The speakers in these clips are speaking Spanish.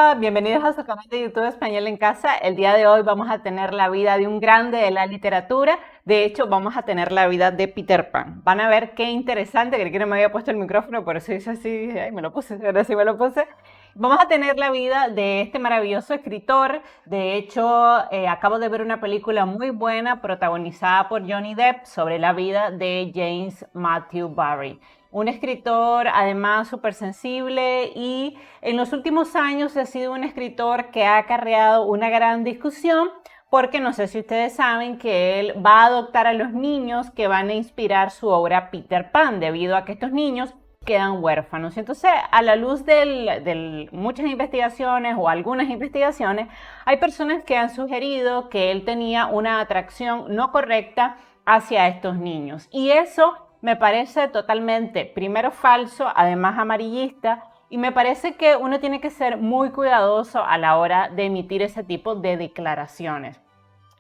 Hola, bienvenidos a su canal de YouTube Español en Casa. El día de hoy vamos a tener la vida de un grande de la literatura. De hecho, vamos a tener la vida de Peter Pan. Van a ver qué interesante, creí que no me había puesto el micrófono, por eso hice así, dije, ay, me lo puse, ahora sí me lo puse. Vamos a tener la vida de este maravilloso escritor. De hecho, acabo de ver una película muy buena protagonizada por Johnny Depp sobre la vida de James Matthew Barrie. Un escritor además súper sensible y en los últimos años ha sido un escritor que ha acarreado una gran discusión porque no sé si ustedes saben que él va a adoptar a los niños que van a inspirar su obra Peter Pan, debido a que estos niños quedan huérfanos. Entonces, a la luz de muchas investigaciones o algunas investigaciones, hay personas que han sugerido que él tenía una atracción no correcta hacia estos niños. Y eso me parece totalmente, primero falso, además amarillista, y me parece que uno tiene que ser muy cuidadoso a la hora de emitir ese tipo de declaraciones.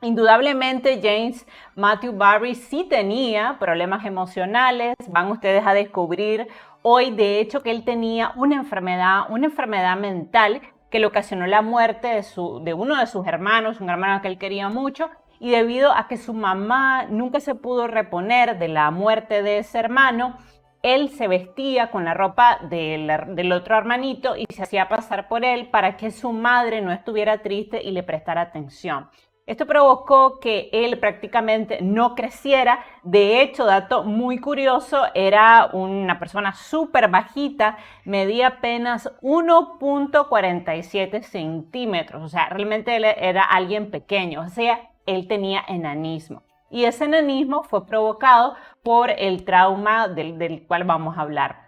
Indudablemente James Matthew Barrie sí tenía problemas emocionales, van ustedes a descubrir hoy de hecho que él tenía una enfermedad mental que le ocasionó la muerte de uno de sus hermanos, un hermano que él quería mucho, y debido a que su mamá nunca se pudo reponer de la muerte de ese hermano, él se vestía con la ropa del otro hermanito y se hacía pasar por él para que su madre no estuviera triste y le prestara atención. Esto provocó que él prácticamente no creciera. De hecho, dato muy curioso, era una persona súper bajita, medía apenas 1,47 centímetros. O sea, realmente él era alguien pequeño, o sea, él tenía enanismo. Y ese enanismo fue provocado por el trauma del cual vamos a hablar.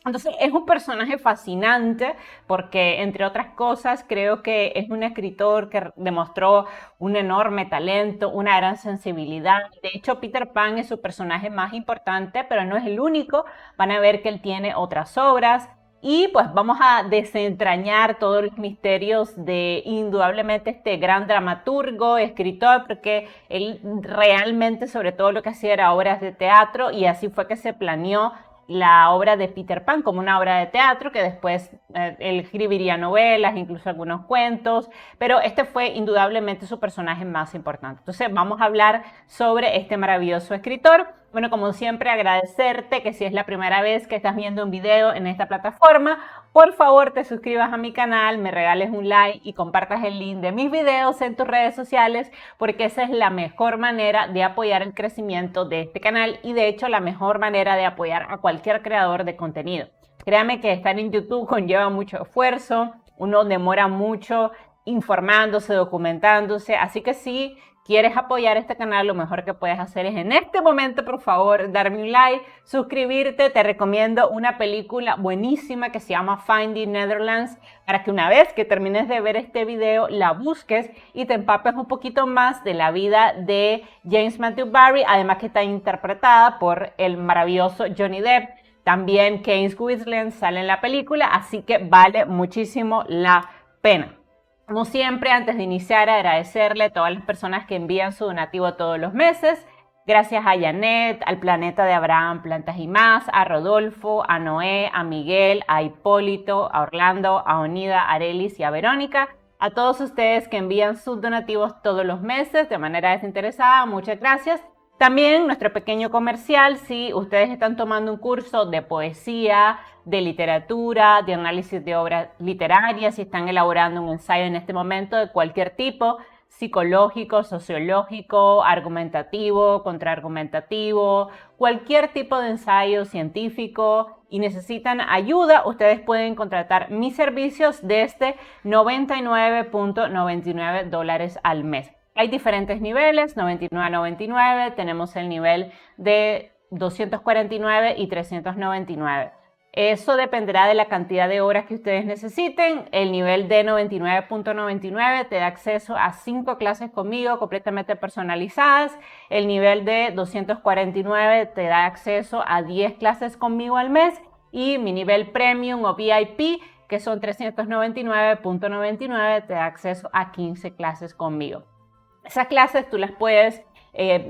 Entonces es un personaje fascinante porque, entre otras cosas, creo que es un escritor que demostró un enorme talento, una gran sensibilidad. De hecho, Peter Pan es su personaje más importante, pero no es el único. Van a ver que él tiene otras obras. Y pues vamos a desentrañar todos los misterios de indudablemente este gran dramaturgo, escritor, porque él realmente sobre todo lo que hacía era obras de teatro y así fue que se planeó la obra de Peter Pan como una obra de teatro que después él escribiría novelas, incluso algunos cuentos, pero este fue indudablemente su personaje más importante. Entonces vamos a hablar sobre este maravilloso escritor. Bueno, como siempre, agradecerte que si es la primera vez que estás viendo un video en esta plataforma, por favor te suscribas a mi canal, me regales un like y compartas el link de mis videos en tus redes sociales, porque esa es la mejor manera de apoyar el crecimiento de este canal y de hecho la mejor manera de apoyar a cualquier creador de contenido. Créame que estar en YouTube conlleva mucho esfuerzo, uno demora mucho informándose, documentándose, así que sí, quieres apoyar este canal, lo mejor que puedes hacer es en este momento, por favor, darme un like, suscribirte. Te recomiendo una película buenísima que se llama Finding Netherlands, para que una vez que termines de ver este video, la busques y te empapes un poquito más de la vida de James Matthew Barrie, además que está interpretada por el maravilloso Johnny Depp. También Kate Winslet sale en la película, así que vale muchísimo la pena. Como siempre, antes de iniciar, agradecerle a todas las personas que envían su donativo todos los meses. Gracias a Janet, al Planeta de Abraham Plantas y Más, a Rodolfo, a Noé, a Miguel, a Hipólito, a Orlando, a Onida, a Arelis y a Verónica. A todos ustedes que envían sus donativos todos los meses de manera desinteresada, muchas gracias. También nuestro pequeño comercial, si ustedes están tomando un curso de poesía, de literatura, de análisis de obras literarias, si están elaborando un ensayo en este momento de cualquier tipo, psicológico, sociológico, argumentativo, contraargumentativo, cualquier tipo de ensayo científico y necesitan ayuda, ustedes pueden contratar mis servicios desde $99.99 al mes. Hay diferentes niveles, 99.99, tenemos el nivel de 249 y 399. Eso dependerá de la cantidad de horas que ustedes necesiten. El nivel de 99.99 te da acceso a 5 clases conmigo completamente personalizadas. El nivel de 249 te da acceso a 10 clases conmigo al mes. Y mi nivel Premium o VIP, que son 399.99, te da acceso a 15 clases conmigo. Esas clases tú las puedes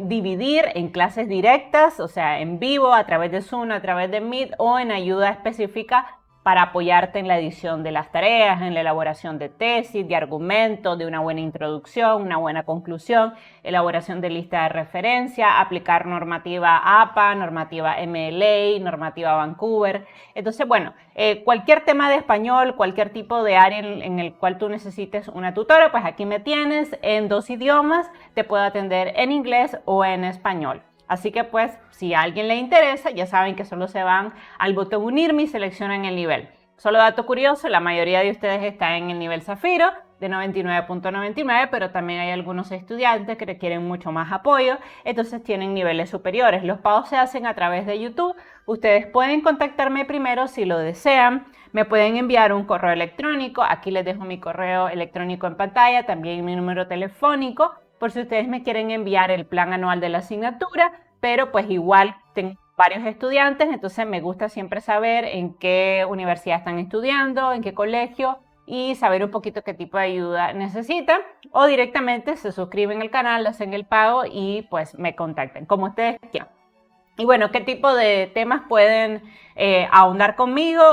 dividir en clases directas, o sea, en vivo, a través de Zoom, a través de Meet o en ayuda específica para apoyarte en la edición de las tareas, en la elaboración de tesis, de argumentos, de una buena introducción, una buena conclusión, elaboración de lista de referencia, aplicar normativa APA, normativa MLA, normativa Vancouver. Entonces, bueno, cualquier tema de español, cualquier tipo de área en el cual tú necesites una tutora, pues aquí me tienes en 2 idiomas, te puedo atender en inglés o en español. Así que pues si a alguien le interesa, ya saben que solo se van al botón unirme y seleccionan el nivel. Solo dato curioso, la mayoría de ustedes está en el nivel Zafiro de 99.99, pero también hay algunos estudiantes que requieren mucho más apoyo, entonces tienen niveles superiores. Los pagos se hacen a través de YouTube. Ustedes pueden contactarme primero si lo desean. Me pueden enviar un correo electrónico. Aquí les dejo mi correo electrónico en pantalla, también mi número telefónico, por si ustedes me quieren enviar el plan anual de la asignatura, pero pues igual tengo varios estudiantes, entonces me gusta siempre saber en qué universidad están estudiando, en qué colegio y saber un poquito qué tipo de ayuda necesitan, o directamente se suscriben al canal, hacen el pago y pues me contactan, como ustedes quieran. Y bueno, ¿qué tipo de temas pueden ahondar conmigo?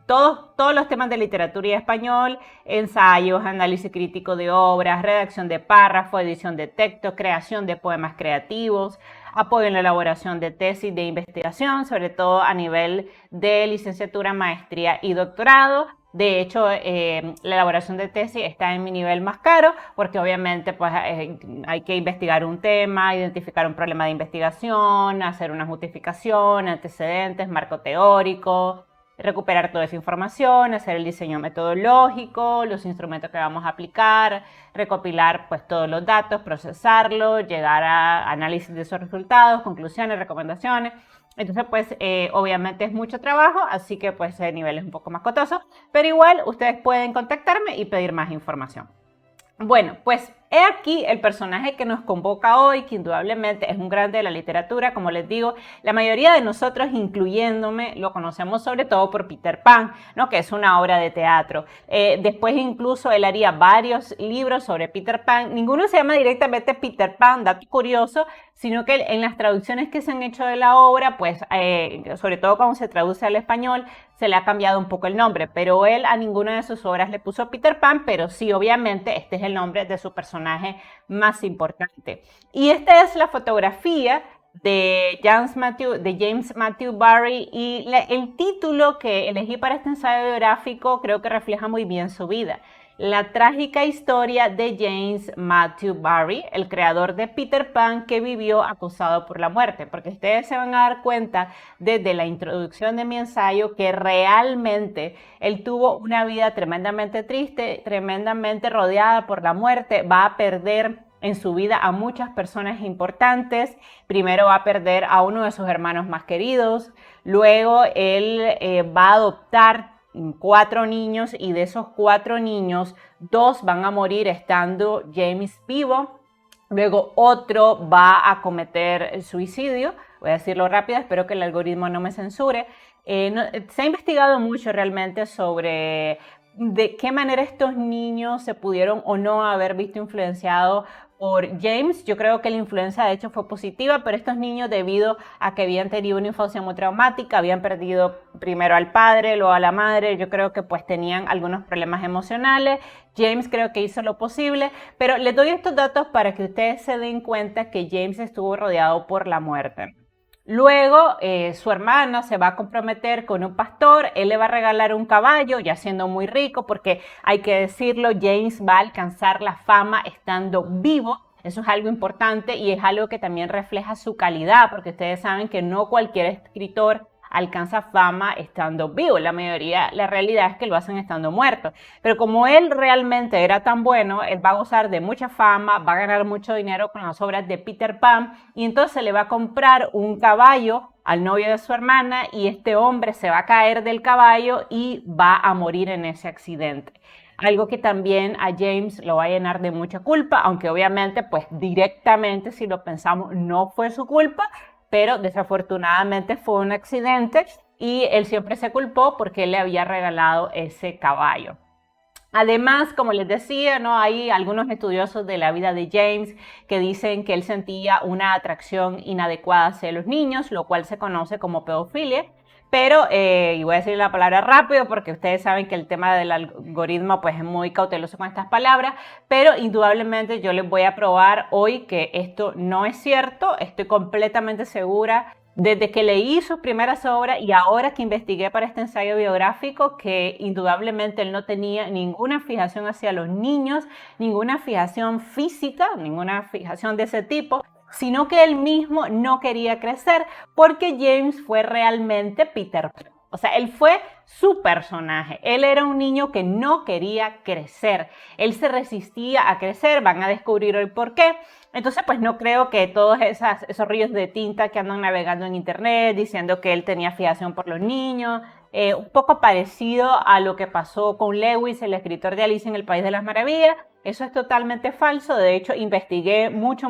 Todos los temas de literatura y español, ensayos, análisis crítico de obras, redacción de párrafos, edición de texto, creación de poemas creativos, apoyo en la elaboración de tesis de investigación, sobre todo a nivel de licenciatura, maestría y doctorado. De hecho, la elaboración de tesis está en mi nivel más caro porque obviamente pues, hay que investigar un tema, identificar un problema de investigación, hacer una justificación, antecedentes, marco teórico, recuperar toda esa información, hacer el diseño metodológico, los instrumentos que vamos a aplicar, recopilar pues todos los datos, procesarlos, llegar a análisis de esos resultados, conclusiones, recomendaciones. Entonces pues obviamente es mucho trabajo, así que pues el nivel es un poco más costoso, pero igual ustedes pueden contactarme y pedir más información. Bueno, pues he aquí el personaje que nos convoca hoy, que indudablemente es un grande de la literatura. Como les digo, la mayoría de nosotros, incluyéndome, lo conocemos sobre todo por Peter Pan, ¿no? Que es una obra de teatro. Después incluso él haría varios libros sobre Peter Pan. Ninguno se llama directamente Peter Pan, dato curioso, sino que en las traducciones que se han hecho de la obra, pues sobre todo cuando se traduce al español, se le ha cambiado un poco el nombre, pero él a ninguna de sus obras le puso Peter Pan, pero sí, obviamente, este es el nombre de su personaje más importante. Y esta es la fotografía de James Matthew Barrie, y el título que elegí para este ensayo biográfico creo que refleja muy bien su vida. La trágica historia de James Matthew Barrie, el creador de Peter Pan, que vivió acosado por la muerte, porque ustedes se van a dar cuenta desde la introducción de mi ensayo que realmente él tuvo una vida tremendamente triste, tremendamente rodeada por la muerte. Va a perder en su vida a muchas personas importantes. Primero va a perder a uno de sus hermanos más queridos, luego él va a adoptar 4 niños, y de esos 4 niños, 2 van a morir estando James vivo. Luego otro va a cometer suicidio. Voy a decirlo rápido, espero que el algoritmo no me censure. Se ha investigado mucho realmente sobre de qué manera estos niños se pudieron o no haber visto influenciados por James. Yo creo que la influencia de hecho fue positiva, pero estos niños, debido a que habían tenido una infancia muy traumática, habían perdido primero al padre, luego a la madre, yo creo que pues tenían algunos problemas emocionales. James creo que hizo lo posible, pero les doy estos datos para que ustedes se den cuenta que James estuvo rodeado por la muerte. Luego su hermana se va a comprometer con un pastor, él le va a regalar un caballo, ya siendo muy rico, porque hay que decirlo, James va a alcanzar la fama estando vivo. Eso es algo importante y es algo que también refleja su calidad, porque ustedes saben que no cualquier escritor alcanza fama estando vivo. La realidad es que lo hacen estando muertos. Pero como él realmente era tan bueno, él va a gozar de mucha fama, va a ganar mucho dinero con las obras de Peter Pan, y entonces le va a comprar un caballo al novio de su hermana, y este hombre se va a caer del caballo y va a morir en ese accidente. Algo que también a James lo va a llenar de mucha culpa, aunque obviamente pues directamente, si lo pensamos, no fue su culpa, pero desafortunadamente fue un accidente y él siempre se culpó porque él le había regalado ese caballo. Además, como les decía, ¿no? Hay algunos estudiosos de la vida de James que dicen que él sentía una atracción inadecuada hacia los niños, lo cual se conoce como pedofilia. Pero, y voy a decir la palabra rápido porque ustedes saben que el tema del algoritmo pues es muy cauteloso con estas palabras, pero indudablemente yo les voy a probar hoy que esto no es cierto, estoy completamente segura desde que leí sus primeras obras y ahora que investigué para este ensayo biográfico, que indudablemente él no tenía ninguna fijación hacia los niños, ninguna fijación física, ninguna fijación de ese tipo, sino que él mismo no quería crecer porque James fue realmente Peter Pan. O sea, él fue su personaje. Él era un niño que no quería crecer. Él se resistía a crecer. Van a descubrir hoy por qué. Entonces, pues no creo que todos esos ríos de tinta que andan navegando en internet diciendo que él tenía fijación por los niños, un poco parecido a lo que pasó con Lewis, el escritor de Alicia en el País de las Maravillas. Eso es totalmente falso. De hecho, investigué mucho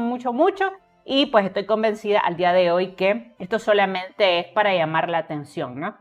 y pues estoy convencida al día de hoy que esto solamente es para llamar la atención, ¿no?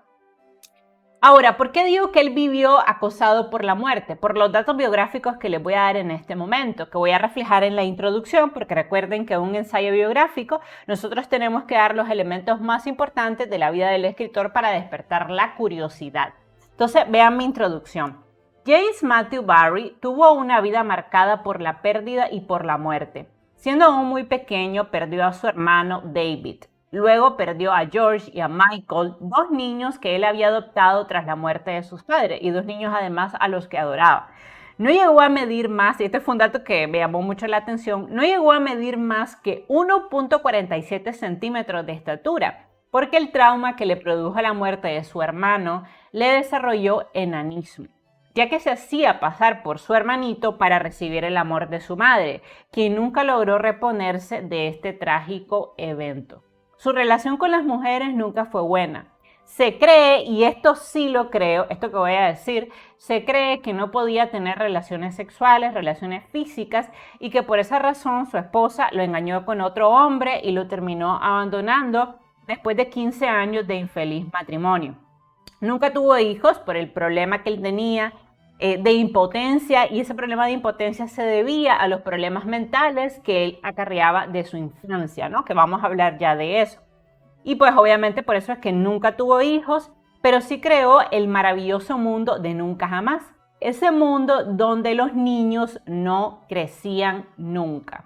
Ahora, ¿por qué digo que él vivió acosado por la muerte? Por los datos biográficos que les voy a dar en este momento, que voy a reflejar en la introducción, porque recuerden que en un ensayo biográfico nosotros tenemos que dar los elementos más importantes de la vida del escritor para despertar la curiosidad. Entonces, vean mi introducción. James Matthew Barrie tuvo una vida marcada por la pérdida y por la muerte. Siendo aún muy pequeño, perdió a su hermano David. Luego perdió a George y a Michael, dos niños que él había adoptado tras la muerte de sus padres y dos niños además a los que adoraba. No llegó a medir más, y este fue un dato que me llamó mucho la atención, no llegó a medir más que 1.47 centímetros de estatura, porque el trauma que le produjo la muerte de su hermano le desarrolló enanismo, ya que se hacía pasar por su hermanito para recibir el amor de su madre, quien nunca logró reponerse de este trágico evento. Su relación con las mujeres nunca fue buena. Se cree, y esto sí lo creo, esto que voy a decir, se cree que no podía tener relaciones sexuales, relaciones físicas, y que por esa razón su esposa lo engañó con otro hombre y lo terminó abandonando después de 15 años de infeliz matrimonio. Nunca tuvo hijos por el problema que él tenía de impotencia, y ese problema de impotencia se debía a los problemas mentales que él acarreaba de su infancia, ¿no? Que vamos a hablar ya de eso. Y pues obviamente por eso es que nunca tuvo hijos, pero sí creó el maravilloso mundo de Nunca Jamás. Ese mundo donde los niños no crecían nunca.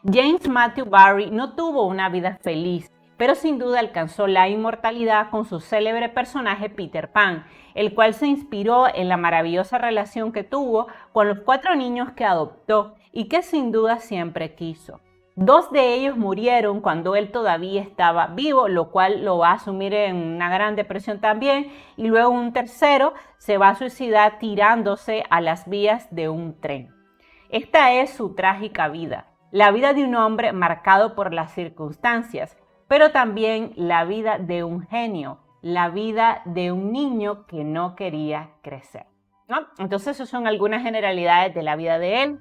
James Matthew Barrie no tuvo una vida feliz, pero sin duda alcanzó la inmortalidad con su célebre personaje Peter Pan, el cual se inspiró en la maravillosa relación que tuvo con los 4 niños que adoptó y que sin duda siempre quiso. 2 de ellos murieron cuando él todavía estaba vivo, lo cual lo va a asumir en una gran depresión también, y luego un tercero se va a suicidar tirándose a las vías de un tren. Esta es su trágica vida, la vida de un hombre marcado por las circunstancias, pero también la vida de un genio, la vida de un niño que no quería crecer, ¿no? Entonces, esas son algunas generalidades de la vida de él.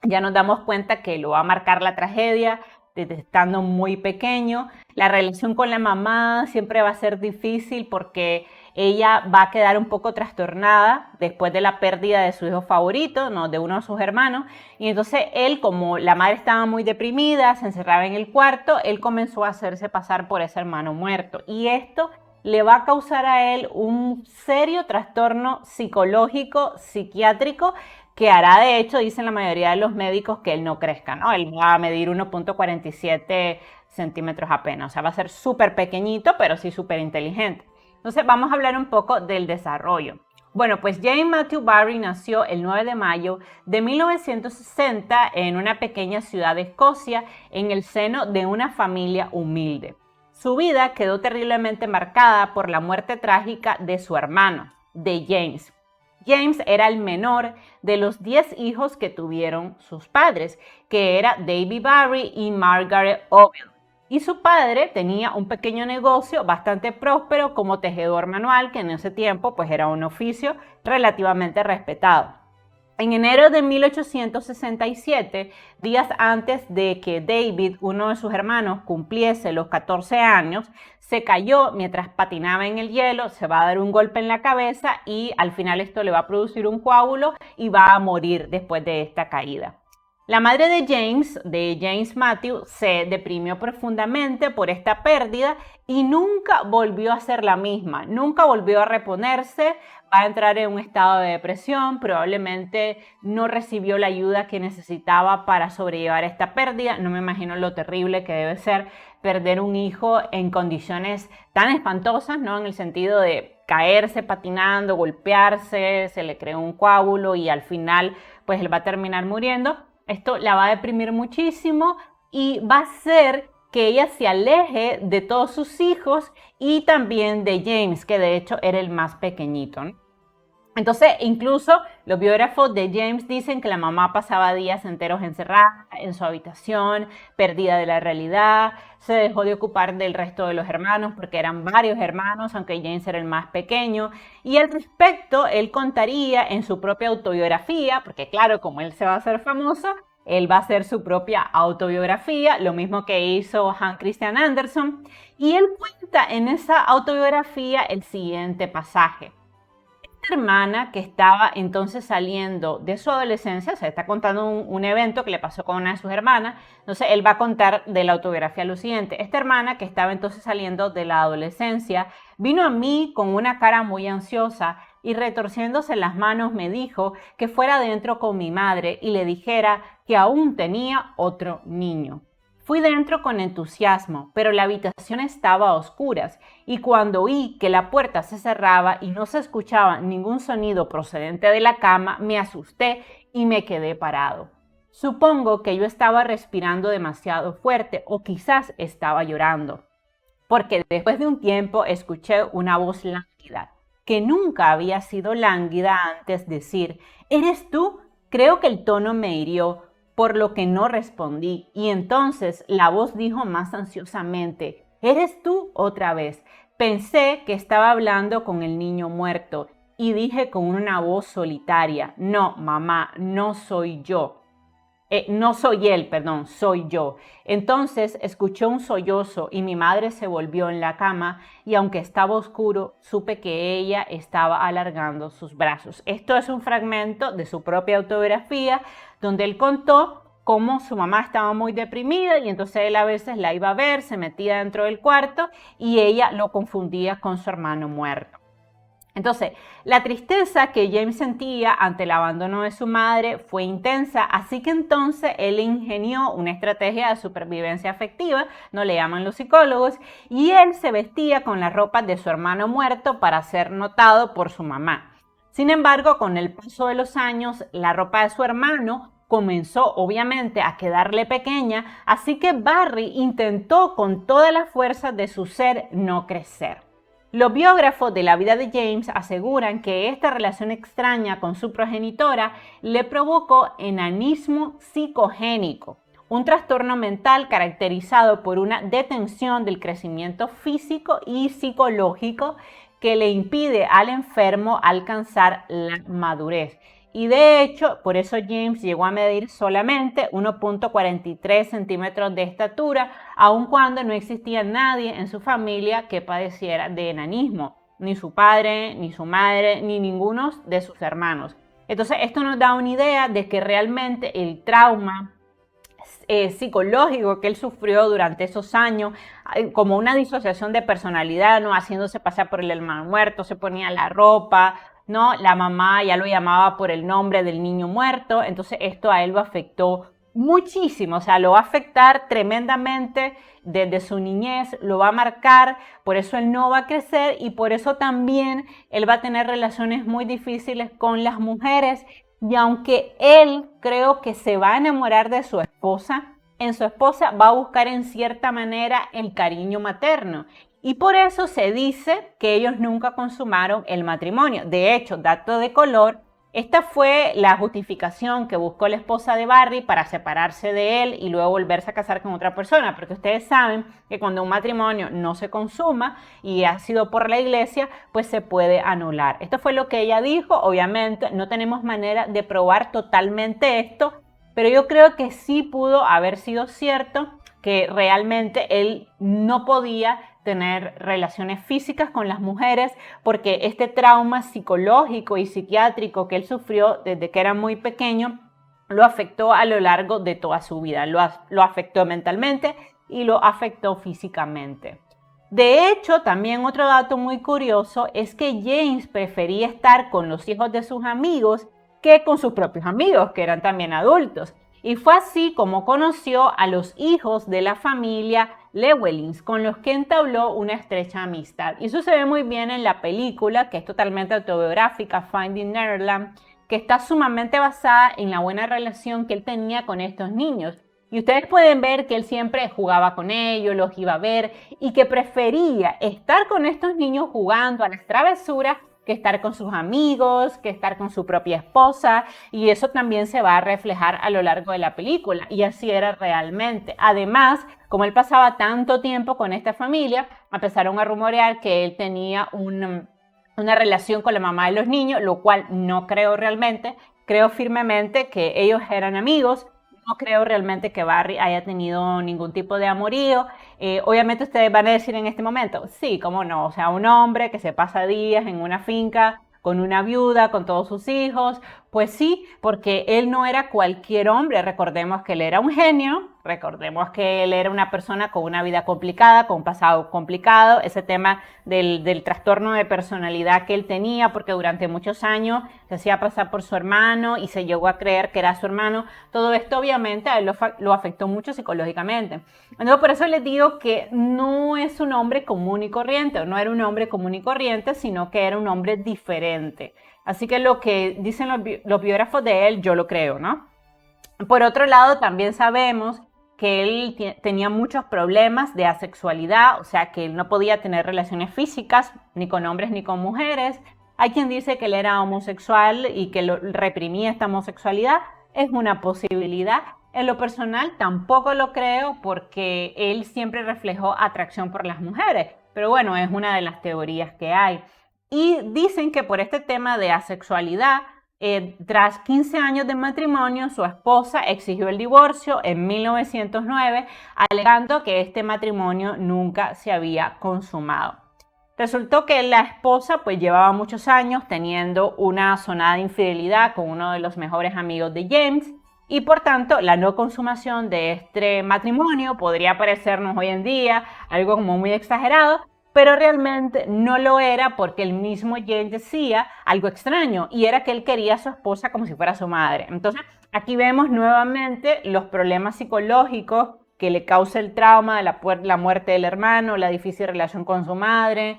Ya nos damos cuenta que lo va a marcar la tragedia desde estando muy pequeño. La relación con la mamá siempre va a ser difícil porque ella va a quedar un poco trastornada después de la pérdida de su hijo favorito, ¿no? De uno de sus hermanos. Y entonces él, como la madre estaba muy deprimida, se encerraba en el cuarto, él comenzó a hacerse pasar por ese hermano muerto. Y esto le va a causar a él un serio trastorno psicológico, psiquiátrico, que hará, de hecho, dicen la mayoría de los médicos, que él no crezca, ¿no? Él va a medir 1.47 centímetros apenas, o sea, va a ser súper pequeñito, pero sí súper inteligente. Entonces, vamos a hablar un poco del desarrollo. Bueno, pues James Matthew Barrie nació el 9 de mayo de 1960 en una pequeña ciudad de Escocia, en el seno de una familia humilde. Su vida quedó terriblemente marcada por la muerte trágica de su hermano, de James. James era el menor de los 10 hijos que tuvieron sus padres, que era David Barrie y Margaret Oville. Y su padre tenía un pequeño negocio bastante próspero como tejedor manual, que en ese tiempo pues era un oficio relativamente respetado. En enero de 1867, días antes de que David, uno de sus hermanos, cumpliese los 14 años, se cayó mientras patinaba en el hielo, se va a dar un golpe en la cabeza y al final esto le va a producir un coágulo y va a morir después de esta caída. La madre de James Matthew, se deprimió profundamente por esta pérdida y nunca volvió a ser la misma, nunca volvió a reponerse, va a entrar en un estado de depresión, probablemente no recibió la ayuda que necesitaba para sobrellevar esta pérdida. No me imagino lo terrible que debe ser perder un hijo en condiciones tan espantosas, ¿no? En el sentido de caerse patinando, golpearse, se le creó un coágulo y al final pues él va a terminar muriendo. Esto la va a deprimir muchísimo y va a hacer que ella se aleje de todos sus hijos y también de James, que de hecho era el más pequeñito, ¿no? Entonces, incluso los biógrafos de James dicen que la mamá pasaba días enteros encerrada en su habitación, perdida de la realidad, se dejó de ocupar del resto de los hermanos porque eran varios hermanos, aunque James era el más pequeño. Y al respecto, él contaría en su propia autobiografía, porque claro, como él se va a hacer famoso, él va a hacer su propia autobiografía, lo mismo que hizo Hans Christian Andersen, y él cuenta en esa autobiografía el siguiente pasaje. Hermana que estaba entonces saliendo de su adolescencia, se está contando un evento que le pasó con una de sus hermanas, entonces él va a contar de la autobiografía lo siguiente. Esta hermana que estaba entonces saliendo de la adolescencia vino a mí con una cara muy ansiosa y retorciéndose las manos me dijo que fuera adentro con mi madre y le dijera que aún tenía otro niño. Fui dentro con entusiasmo, pero la habitación estaba a oscuras y cuando oí que la puerta se cerraba y no se escuchaba ningún sonido procedente de la cama, me asusté y me quedé parado. Supongo que yo estaba respirando demasiado fuerte o quizás estaba llorando, porque después de un tiempo escuché una voz lánguida, que nunca había sido lánguida antes, decir: ¿eres tú? Creo que el tono me hirió, por lo que no respondí, y entonces la voz dijo más ansiosamente: ¿eres tú otra vez? Pensé que estaba hablando con el niño muerto, y dije con una voz solitaria: no, mamá, no soy yo. No soy él, perdón, soy yo. Entonces escuché un sollozo y mi madre se volvió en la cama y aunque estaba oscuro, supe que ella estaba alargando sus brazos. Esto es un fragmento de su propia autobiografía donde él contó cómo su mamá estaba muy deprimida y entonces él a veces la iba a ver, se metía dentro del cuarto y ella lo confundía con su hermano muerto. Entonces, la tristeza que James sentía ante el abandono de su madre fue intensa, así que entonces él ingenió una estrategia de supervivencia afectiva, no le llaman los psicólogos, y él se vestía con la ropa de su hermano muerto para ser notado por su mamá. Sin embargo, con el paso de los años, la ropa de su hermano comenzó obviamente a quedarle pequeña, así que Barry intentó con toda la fuerza de su ser no crecer. Los biógrafos de la vida de James aseguran que esta relación extraña con su progenitora le provocó enanismo psicogénico, un trastorno mental caracterizado por una detención del crecimiento físico y psicológico que le impide al enfermo alcanzar la madurez. Y de hecho, por eso James llegó a medir solamente 1.43 centímetros de estatura, aun cuando no existía nadie en su familia que padeciera de enanismo, ni su padre, ni su madre, ni ninguno de sus hermanos. Entonces, esto nos da una idea de que realmente el trauma psicológico que él sufrió durante esos años, como una disociación de personalidad, ¿no? Haciéndose pasar por el hermano muerto, se ponía la ropa, ¿no? La mamá ya lo llamaba por el nombre del niño muerto, entonces esto a él lo afectó muchísimo, o sea, lo va a afectar tremendamente desde su niñez, lo va a marcar, por eso él no va a crecer y por eso también él va a tener relaciones muy difíciles con las mujeres. Y aunque él creo que se va a enamorar de su esposa, en su esposa va a buscar en cierta manera el cariño materno. Y por eso se dice que ellos nunca consumaron el matrimonio. De hecho, dato de color, Esta fue la justificación que buscó la esposa de Barry para separarse de él y luego volverse a casar con otra persona, porque ustedes saben que cuando un matrimonio no se consuma y ha sido por la iglesia, pues se puede anular. Esto fue lo que ella dijo. Obviamente no tenemos manera de probar totalmente esto, pero yo creo que sí pudo haber sido cierto que realmente él no podía tener relaciones físicas con las mujeres porque este trauma psicológico y psiquiátrico que él sufrió desde que era muy pequeño lo afectó a lo largo de toda su vida, lo afectó mentalmente y lo afectó físicamente. De hecho, también otro dato muy curioso es que James prefería estar con los hijos de sus amigos que con sus propios amigos, que eran también adultos. Y fue así como conoció a los hijos de la familia Llewellyn, con los que entabló una estrecha amistad. Y eso se ve muy bien en la película, que es totalmente autobiográfica, Finding Neverland, que está sumamente basada en la buena relación que él tenía con estos niños. Y ustedes pueden ver que él siempre jugaba con ellos, los iba a ver, y que prefería estar con estos niños jugando a las travesuras que estar con sus amigos, que estar con su propia esposa, y eso también se va a reflejar a lo largo de la película, y así era realmente. Además, como él pasaba tanto tiempo con esta familia, empezaron a rumorear que él tenía una relación con la mamá de los niños, lo cual no creo realmente. Creo firmemente que ellos eran amigos. No creo realmente que Barry haya tenido ningún tipo de amorío. Obviamente ustedes van a decir en este momento, sí, cómo no, o sea, un hombre que se pasa días en una finca con una viuda, con todos sus hijos, pues sí, porque él no era cualquier hombre. Recordemos que él era un genio, recordemos que él era una persona con una vida complicada, con un pasado complicado, ese tema del trastorno de personalidad que él tenía, porque durante muchos años se hacía pasar por su hermano y se llegó a creer que era su hermano. Todo esto obviamente a él lo afectó mucho psicológicamente. Entonces, por eso les digo que no es un hombre común y corriente, no era un hombre común y corriente, sino que era un hombre diferente. Así que lo que dicen los biógrafos de él, yo lo creo, ¿no? Por otro lado, también sabemos que él tenía muchos problemas de asexualidad, o sea, que él no podía tener relaciones físicas ni con hombres ni con mujeres. Hay quien dice que él era homosexual y que reprimía esta homosexualidad. Es una posibilidad. En lo personal tampoco lo creo porque él siempre reflejó atracción por las mujeres, pero bueno, es una de las teorías que hay. Y dicen que por este tema de asexualidad, tras 15 años de matrimonio, su esposa exigió el divorcio en 1909, alegando que este matrimonio nunca se había consumado. Resultó que la esposa pues llevaba muchos años teniendo una sonada infidelidad con uno de los mejores amigos de James, y por tanto la no consumación de este matrimonio podría parecernos hoy en día algo como muy exagerado, pero realmente no lo era porque el mismo James decía algo extraño, y era que él quería a su esposa como si fuera su madre. Entonces aquí vemos nuevamente los problemas psicológicos que le causa el trauma de la muerte del hermano, la difícil relación con su madre,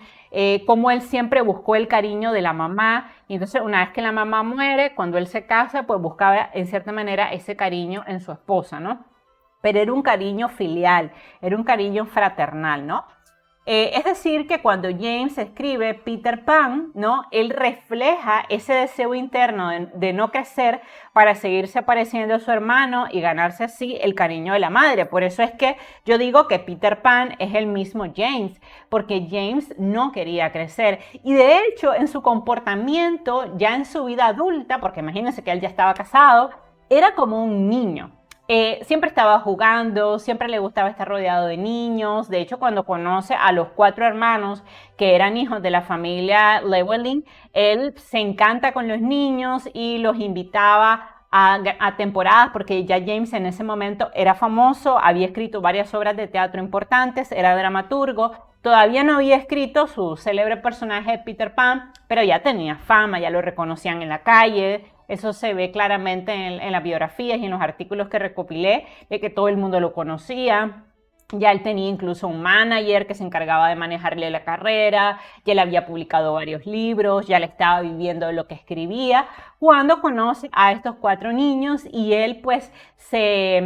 cómo él siempre buscó el cariño de la mamá, y entonces una vez que la mamá muere, cuando él se casa, pues buscaba en cierta manera ese cariño en su esposa, ¿no? Pero era un cariño filial, era un cariño fraternal, ¿no? Es decir, que cuando James escribe Peter Pan, ¿no? Él refleja ese deseo interno de no crecer para seguirse pareciendo a su hermano y ganarse así el cariño de la madre. Por eso es que yo digo que Peter Pan es el mismo James, porque James no quería crecer. Y de hecho, en su comportamiento, ya en su vida adulta, porque imagínense que él ya estaba casado, era como un niño. Siempre estaba jugando, siempre le gustaba estar rodeado de niños. De hecho, cuando conoce a los 4 hermanos que eran hijos de la familia Llewellyn, él se encanta con los niños y los invitaba a temporadas, porque ya James en ese momento era famoso, había escrito varias obras de teatro importantes, era dramaturgo. Todavía no había escrito su célebre personaje de Peter Pan, pero ya tenía fama, ya lo reconocían en la calle. Eso se ve claramente en las biografías y en los artículos que recopilé, de que todo el mundo lo conocía. Ya él tenía incluso un manager que se encargaba de manejarle la carrera, ya él había publicado varios libros, ya le estaba viviendo de lo que escribía. cuando conoce a estos 4 niños y él pues se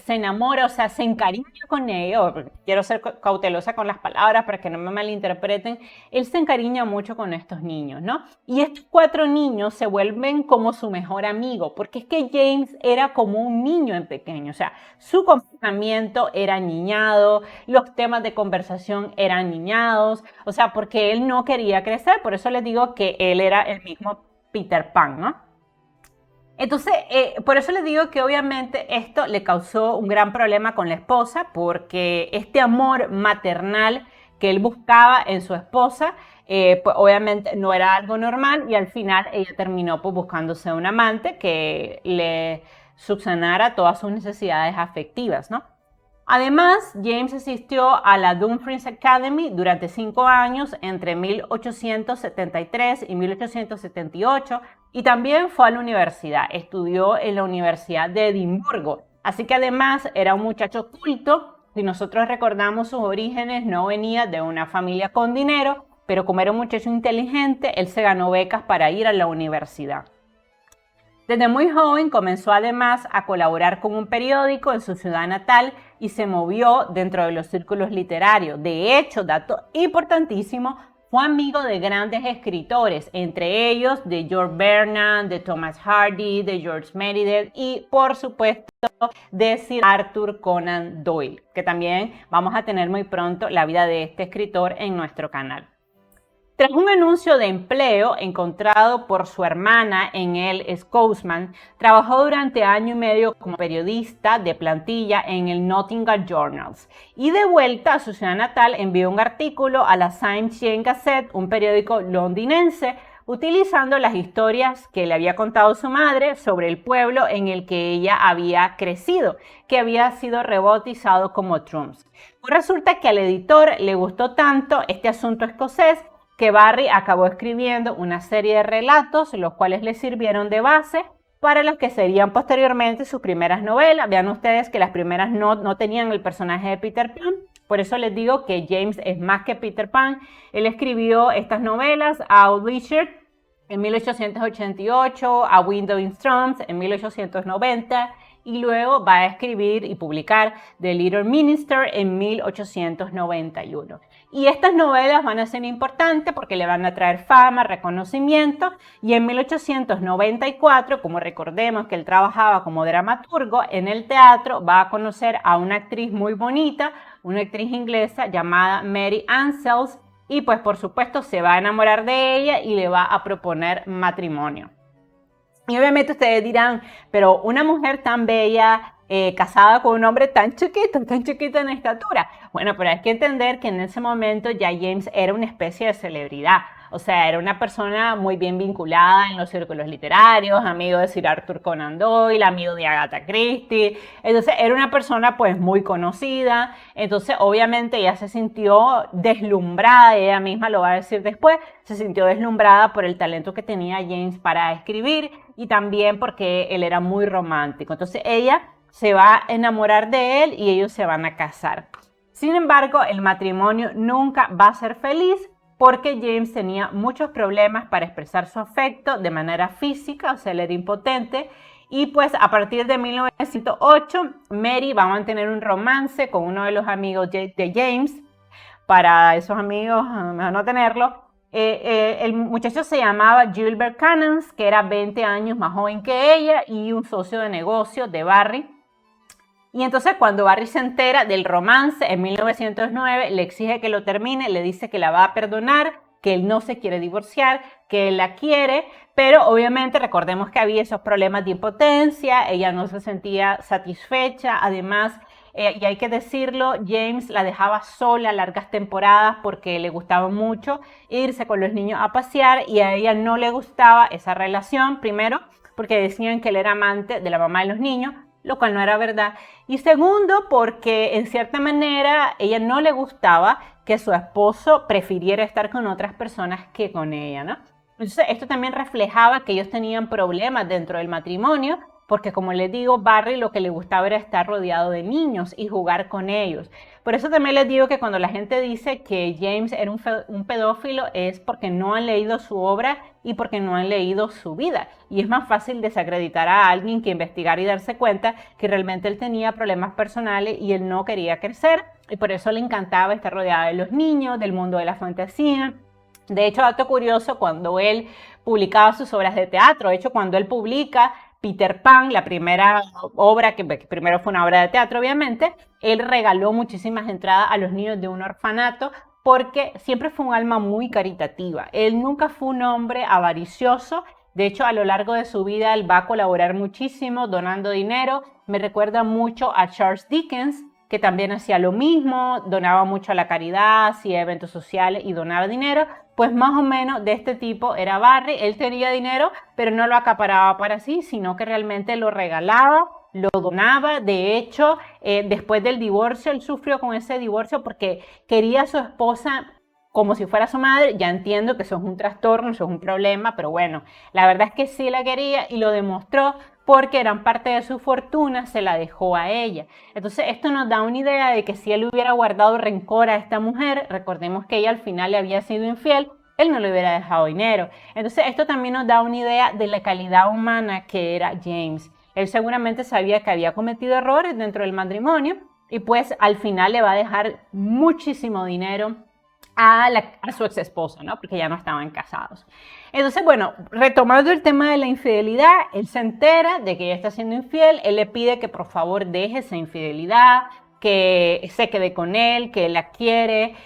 enamora, o sea, se encariña con ellos. Quiero ser cautelosa con las palabras para que no me malinterpreten. Él se encariña mucho con estos niños, ¿no? Y estos 4 niños se vuelven como su mejor amigo, porque es que James era como un niño en pequeño, o sea, su comportamiento era niñado, los temas de conversación eran niñados, o sea, porque él no quería crecer, por eso les digo que él era el mismo Peter Pan, ¿no? Entonces, por eso les digo que obviamente esto le causó un gran problema con la esposa, porque este amor maternal que él buscaba en su esposa, pues obviamente no era algo normal y al final ella terminó pues buscándose un amante que le subsanara todas sus necesidades afectivas, ¿no? Además, James asistió a la Dumfries Academy durante 5 años, entre 1873 y 1878, y también fue a la universidad, estudió en la Universidad de Edimburgo. Así que además era un muchacho culto. Si nosotros recordamos sus orígenes, no venía de una familia con dinero, pero como era un muchacho inteligente, él se ganó becas para ir a la universidad. Desde muy joven comenzó además a colaborar con un periódico en su ciudad natal y se movió dentro de los círculos literarios. De hecho, dato importantísimo, fue amigo de grandes escritores, entre ellos de George Bernard, de Thomas Hardy, de George Meredith y, por supuesto, de Sir Arthur Conan Doyle, que también vamos a tener muy pronto la vida de este escritor en nuestro canal. Tras un anuncio de empleo encontrado por su hermana en el Scotsman, trabajó durante año y medio como periodista de plantilla en el Nottingham Journal y de vuelta a su ciudad natal envió un artículo a la St. James Gazette, un periódico londinense, utilizando las historias que le había contado su madre sobre el pueblo en el que ella había crecido, que había sido rebautizado como Trums. Pues resulta que al editor le gustó tanto este asunto escocés que Barrie acabó escribiendo una serie de relatos, los cuales le sirvieron de base para los que serían posteriormente sus primeras novelas. Vean ustedes que las primeras no tenían el personaje de Peter Pan, por eso les digo que James es más que Peter Pan. Él escribió estas novelas a Richard en 1888, a Widow in Strums en 1890, y luego va a escribir y publicar The Little Minister en 1891. Y estas novelas van a ser importantes porque le van a traer fama, reconocimiento, y en 1894, como recordemos que él trabajaba como dramaturgo en el teatro, va a conocer a una actriz muy bonita, una actriz inglesa llamada Mary Ansels, y pues por supuesto se va a enamorar de ella y le va a proponer matrimonio. Y obviamente ustedes dirán, pero una mujer tan bella, casada con un hombre tan chiquito en estatura. Bueno, pero hay que entender que en ese momento ya James era una especie de celebridad. O sea, era una persona muy bien vinculada en los círculos literarios, amigo de Sir Arthur Conan Doyle, amigo de Agatha Christie. Entonces, era una persona pues muy conocida. Entonces, obviamente ella se sintió deslumbrada, ella misma lo va a decir después, se sintió deslumbrada por el talento que tenía James para escribir y también porque él era muy romántico. Entonces, ella se va a enamorar de él y ellos se van a casar. Sin embargo, el matrimonio nunca va a ser feliz porque James tenía muchos problemas para expresar su afecto de manera física, o sea, él era impotente, y pues a partir de 1908, Mary va a mantener un romance con uno de los amigos de James. Para esos amigos, mejor no tenerlo. El muchacho se llamaba Gilbert Cannons, que era 20 años más joven que ella y un socio de negocio de Barrie. Y entonces cuando Barrie se entera del romance en 1909, le exige que lo termine, le dice que la va a perdonar, que él no se quiere divorciar, que él la quiere, pero obviamente recordemos que había esos problemas de impotencia, ella no se sentía satisfecha, además, y hay que decirlo, James la dejaba sola largas temporadas porque le gustaba mucho irse con los niños a pasear y a ella no le gustaba esa relación, primero porque decían que él era amante de la mamá de los niños, lo cual no era verdad. Y segundo, porque en cierta manera ella no le gustaba que su esposo prefiriera estar con otras personas que con ella, ¿no? Entonces esto también reflejaba que ellos tenían problemas dentro del matrimonio porque como les digo, Barry lo que le gustaba era estar rodeado de niños y jugar con ellos. Por eso también les digo que cuando la gente dice que James era un pedófilo es porque no han leído su obra y porque no han leído su vida. Y es más fácil desacreditar a alguien que investigar y darse cuenta que realmente él tenía problemas personales y él no quería crecer. Y por eso le encantaba estar rodeado de los niños, del mundo de la fantasía. De hecho, dato curioso, cuando él publicaba sus obras de teatro, de hecho, cuando él publica Peter Pan, la primera obra, que primero fue una obra de teatro, obviamente, él regaló muchísimas entradas a los niños de un orfanato porque siempre fue un alma muy caritativa. Él nunca fue un hombre avaricioso. De hecho, a lo largo de su vida, él va a colaborar muchísimo donando dinero. Me recuerda mucho a Charles Dickens, que también hacía lo mismo, donaba mucho a la caridad, hacía eventos sociales y donaba dinero. Pues más o menos de este tipo era Barry. Él tenía dinero, pero no lo acaparaba para sí, sino que realmente lo regalaba, lo donaba. De hecho, después del divorcio, él sufrió con ese divorcio porque quería a su esposa como si fuera su madre. Ya entiendo que eso es un trastorno, eso es un problema, pero bueno, la verdad es que sí la quería y lo demostró porque gran parte de su fortuna se la dejó a ella. Entonces esto nos da una idea de que si él hubiera guardado rencor a esta mujer, recordemos que ella al final le había sido infiel, él no le hubiera dejado dinero. Entonces esto también nos da una idea de la calidad humana que era James. Él seguramente sabía que había cometido errores dentro del matrimonio y pues al final le va a dejar muchísimo dinero a su ex esposa, ¿no? Porque ya no estaban casados. Entonces, bueno, retomando el tema de la infidelidad, él se entera de que ella está siendo infiel, él le pide que por favor deje esa infidelidad, que se quede con él, que él la quiere,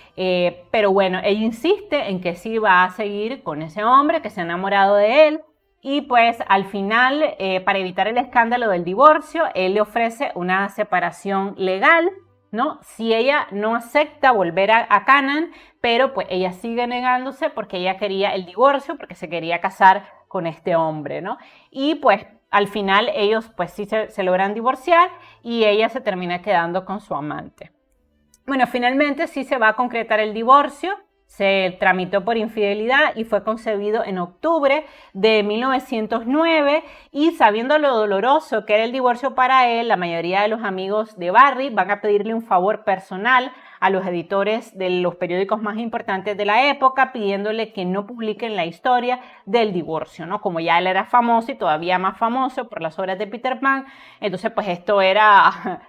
pero bueno, ella insiste en que sí va a seguir con ese hombre, que se ha enamorado de él, y pues al final, para evitar el escándalo del divorcio, él le ofrece una separación legal, ¿no? Si ella no acepta volver a Canaan, pero pues ella sigue negándose porque ella quería el divorcio, porque se quería casar con este hombre, ¿no? Y pues al final ellos pues sí se logran divorciar y ella se termina quedando con su amante. Bueno, finalmente sí se va a concretar el divorcio. Se tramitó por infidelidad y fue concebido en octubre de 1909 y sabiendo lo doloroso que era el divorcio para él, la mayoría de los amigos de Barry van a pedirle un favor personal a los editores de los periódicos más importantes de la época, pidiéndole que no publiquen la historia del divorcio, ¿no? Como ya él era famoso y todavía más famoso por las obras de Peter Pan, entonces pues esto era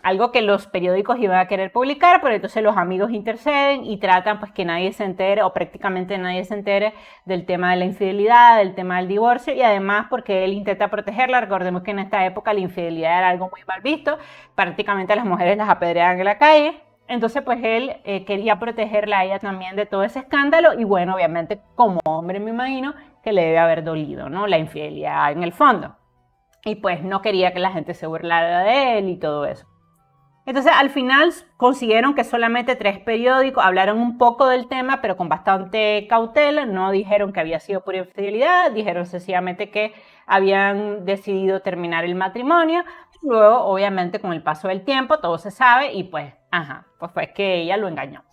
algo que los periódicos iban a querer publicar, pero entonces los amigos interceden y tratan pues que nadie se entere o prácticamente nadie se entere del tema de la infidelidad, del tema del divorcio y además porque él intenta protegerla. Recordemos que en esta época la infidelidad era algo muy mal visto, prácticamente las mujeres las apedreaban en la calle. Entonces pues él quería protegerla a ella también de todo ese escándalo y bueno, obviamente como hombre me imagino que le debe haber dolido, ¿no? La infidelidad en el fondo. Y pues no quería que la gente se burlara de él y todo eso. Entonces al final consiguieron que solamente 3 periódicos hablaron un poco del tema, pero con bastante cautela, no dijeron que había sido por infidelidad, dijeron sencillamente que habían decidido terminar el matrimonio. Luego, obviamente, con el paso del tiempo, todo se sabe y pues fue que ella lo engañó.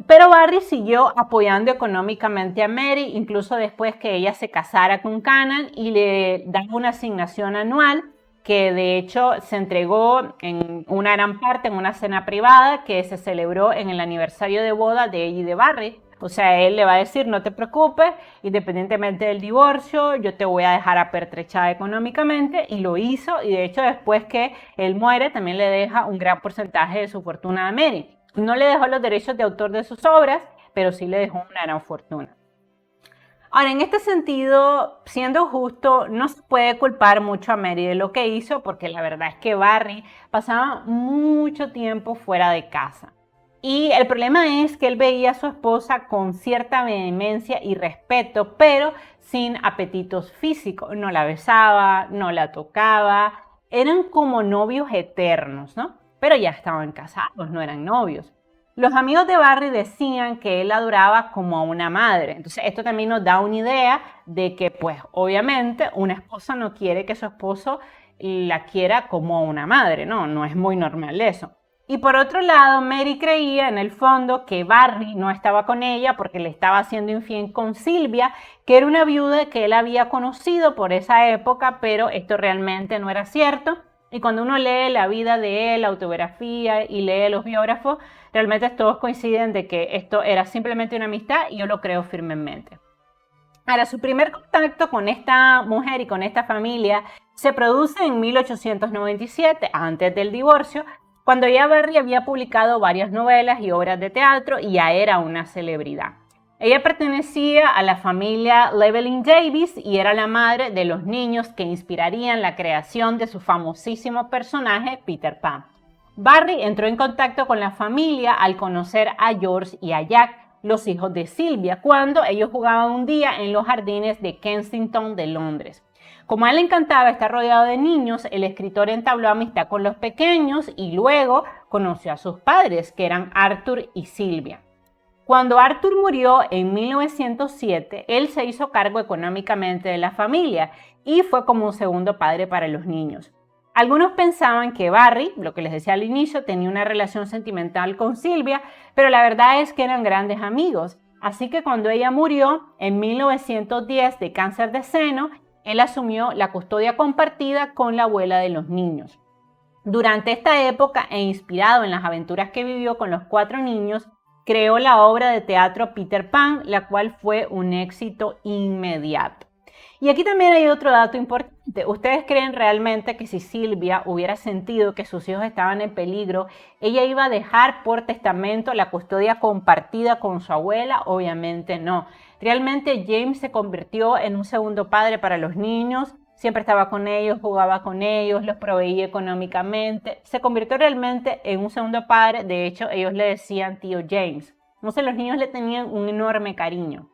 Pero Barry siguió apoyando económicamente a Mary, incluso después que ella se casara con Canaan y le dan una asignación anual que de hecho se entregó en una gran parte en una cena privada que se celebró en el aniversario de boda de ella y de Barry. O sea, él le va a decir, no te preocupes, independientemente del divorcio, yo te voy a dejar apertrechada económicamente, y lo hizo, y de hecho después que él muere también le deja un gran porcentaje de su fortuna a Mary. No le dejó los derechos de autor de sus obras, pero sí le dejó una gran fortuna. Ahora, en este sentido, siendo justo, no se puede culpar mucho a Mary de lo que hizo, porque la verdad es que Barry pasaba mucho tiempo fuera de casa. Y el problema es que él veía a su esposa con cierta vehemencia y respeto, pero sin apetitos físicos. No la besaba, no la tocaba, eran como novios eternos, ¿no? Pero ya estaban casados, no eran novios. Los amigos de Barry decían que él la adoraba como a una madre. Entonces esto también nos da una idea de que pues obviamente una esposa no quiere que su esposo la quiera como a una madre, ¿no? No es muy normal eso. Y por otro lado, Mary creía en el fondo que Barry no estaba con ella porque le estaba haciendo infiel con Sylvia, que era una viuda que él había conocido por esa época, pero esto realmente no era cierto. Y cuando uno lee la vida de él, la autobiografía y lee los biógrafos, realmente todos coinciden de que esto era simplemente una amistad y yo lo creo firmemente. Ahora, su primer contacto con esta mujer y con esta familia se produce en 1897, antes del divorcio, cuando ya Barry había publicado varias novelas y obras de teatro y ya era una celebridad. Ella pertenecía a la familia Llewellyn Davis y era la madre de los niños que inspirarían la creación de su famosísimo personaje Peter Pan. Barry entró en contacto con la familia al conocer a George y a Jack, los hijos de Sylvia, cuando ellos jugaban un día en los jardines de Kensington de Londres. Como a él le encantaba estar rodeado de niños, el escritor entabló amistad con los pequeños y luego conoció a sus padres, que eran Arthur y Sylvia. Cuando Arthur murió en 1907, él se hizo cargo económicamente de la familia y fue como un segundo padre para los niños. Algunos pensaban que Barry, lo que les decía al inicio, tenía una relación sentimental con Sylvia, pero la verdad es que eran grandes amigos. Así que cuando ella murió en 1910 de cáncer de seno, él asumió la custodia compartida con la abuela de los niños. Durante esta época, e inspirado en las aventuras que vivió con los 4 niños, creó la obra de teatro Peter Pan, la cual fue un éxito inmediato. Y aquí también hay otro dato importante. ¿Ustedes creen realmente que si Sylvia hubiera sentido que sus hijos estaban en peligro, ella iba a dejar por testamento la custodia compartida con su abuela? Obviamente no. Realmente James se convirtió en un segundo padre para los niños. Siempre estaba con ellos, jugaba con ellos, los proveía económicamente. Se convirtió realmente en un segundo padre. De hecho, ellos le decían tío James. Entonces los niños le tenían un enorme cariño.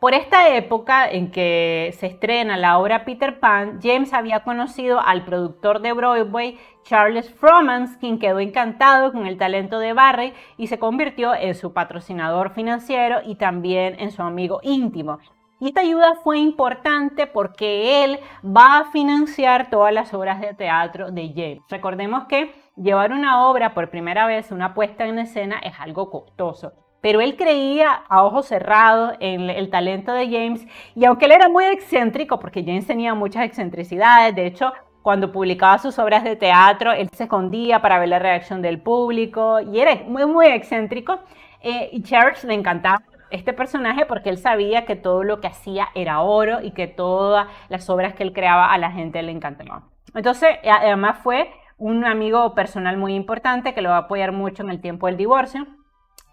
Por esta época en que se estrena la obra Peter Pan, James había conocido al productor de Broadway, Charles Fromans, quien quedó encantado con el talento de Barry y se convirtió en su patrocinador financiero y también en su amigo íntimo. Y esta ayuda fue importante porque él va a financiar todas las obras de teatro de James. Recordemos que llevar una obra por primera vez, una puesta en escena, es algo costoso. Pero él creía a ojos cerrados en el talento de James y aunque él era muy excéntrico, porque James tenía muchas excentricidades, de hecho, cuando publicaba sus obras de teatro, él se escondía para ver la reacción del público y era muy excéntrico. Y Charles le encantaba este personaje porque él sabía que todo lo que hacía era oro y que todas las obras que él creaba a la gente le encantaban. Entonces, además fue un amigo personal muy importante que lo va a apoyar mucho en el tiempo del divorcio.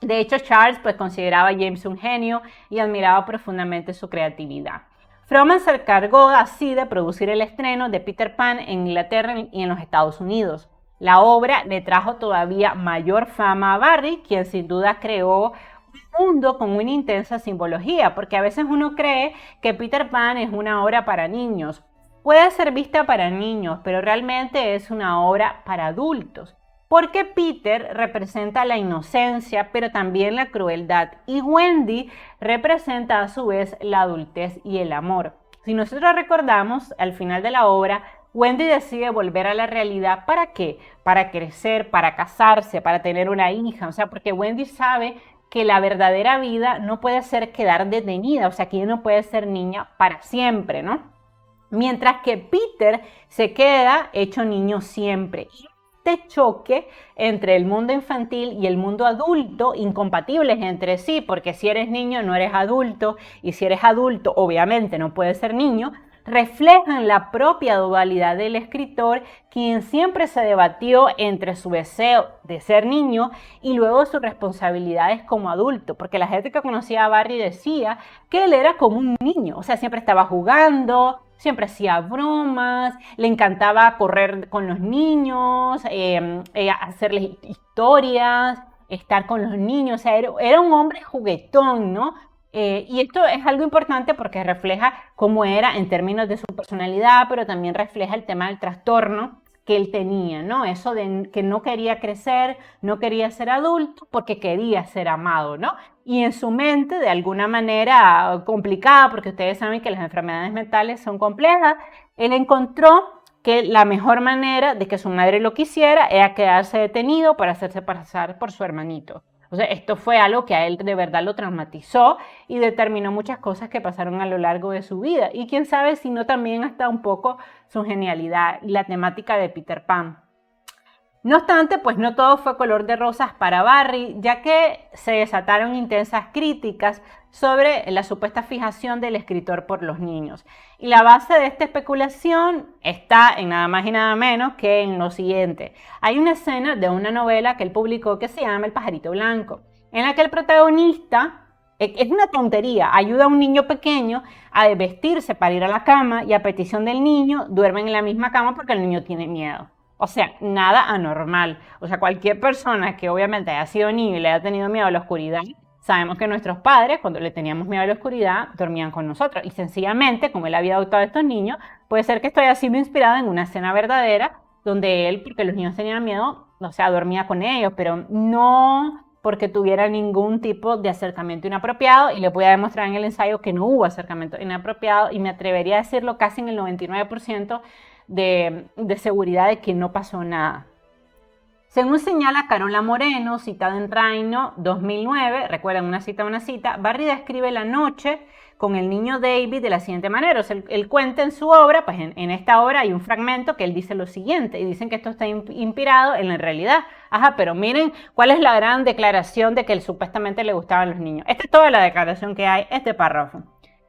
De hecho, Charles consideraba a James un genio y admiraba profundamente su creatividad. Froman se encargó así de producir el estreno de Peter Pan en Inglaterra y en los Estados Unidos. La obra le trajo todavía mayor fama a Barry, quien sin duda creó un mundo con una intensa simbología, porque a veces uno cree que Peter Pan es una obra para niños. Puede ser vista para niños, pero realmente es una obra para adultos. Porque Peter representa la inocencia, pero también la crueldad, y Wendy representa a su vez la adultez y el amor. Si nosotros recordamos, al final de la obra, Wendy decide volver a la realidad. ¿Para qué? Para crecer, para casarse, para tener una hija. O sea, porque Wendy sabe que la verdadera vida no puede ser quedar detenida, o sea, que ella no puede ser niña para siempre, ¿no? Mientras que Peter se queda hecho niño siempre. Este choque entre el mundo infantil y el mundo adulto, incompatibles entre sí, porque si eres niño no eres adulto y si eres adulto obviamente no puedes ser niño, reflejan la propia dualidad del escritor, quien siempre se debatió entre su deseo de ser niño y luego sus responsabilidades como adulto, porque la gente que conocía a Barry decía que él era como un niño, o sea, siempre estaba jugando, siempre hacía bromas, le encantaba correr con los niños, hacerles historias, estar con los niños, o sea, era un hombre juguetón, ¿no? Y esto es algo importante porque refleja cómo era en términos de su personalidad, pero también refleja el tema del trastorno que él tenía, ¿no? Eso de que no quería crecer, no quería ser adulto porque quería ser amado, ¿no? Y en su mente, de alguna manera complicada, porque ustedes saben que las enfermedades mentales son complejas, él encontró que la mejor manera de que su madre lo quisiera era quedarse detenido para hacerse pasar por su hermanito. O sea, esto fue algo que a él de verdad lo traumatizó y determinó muchas cosas que pasaron a lo largo de su vida. Y quién sabe si no también hasta un poco su genialidad y la temática de Peter Pan. No obstante, pues no todo fue color de rosas para Barry, ya que se desataron intensas críticas sobre la supuesta fijación del escritor por los niños. Y la base de esta especulación está en nada más y nada menos que en lo siguiente. Hay una escena de una novela que él publicó que se llama El pajarito blanco, en la que el protagonista, es una tontería, ayuda a un niño pequeño a vestirse para ir a la cama y a petición del niño duermen en la misma cama porque el niño tiene miedo. O sea, nada anormal. O sea, cualquier persona que obviamente haya sido niño y le haya tenido miedo a la oscuridad, sabemos que nuestros padres, cuando le teníamos miedo a la oscuridad, dormían con nosotros. Y sencillamente, como él había adoptado a estos niños, puede ser que esto haya sido inspirado en una escena verdadera donde él, porque los niños tenían miedo, o sea, dormía con ellos, pero no porque tuviera ningún tipo de acercamiento inapropiado, y le voy a demostrar en el ensayo que no hubo acercamiento inapropiado, y me atrevería a decirlo casi en el 99% de seguridad de que no pasó nada. Según señala Carola Moreno, citada en Reino 2009, recuerden una cita, Barry describe la noche con el niño David de la siguiente manera. O sea, él cuenta en su obra, pues en esta obra hay un fragmento que él dice lo siguiente, y dicen que esto está inspirado en la realidad. Ajá, pero miren cuál es la gran declaración de que él supuestamente le gustaban los niños. Esta es toda la declaración que hay, este párrafo.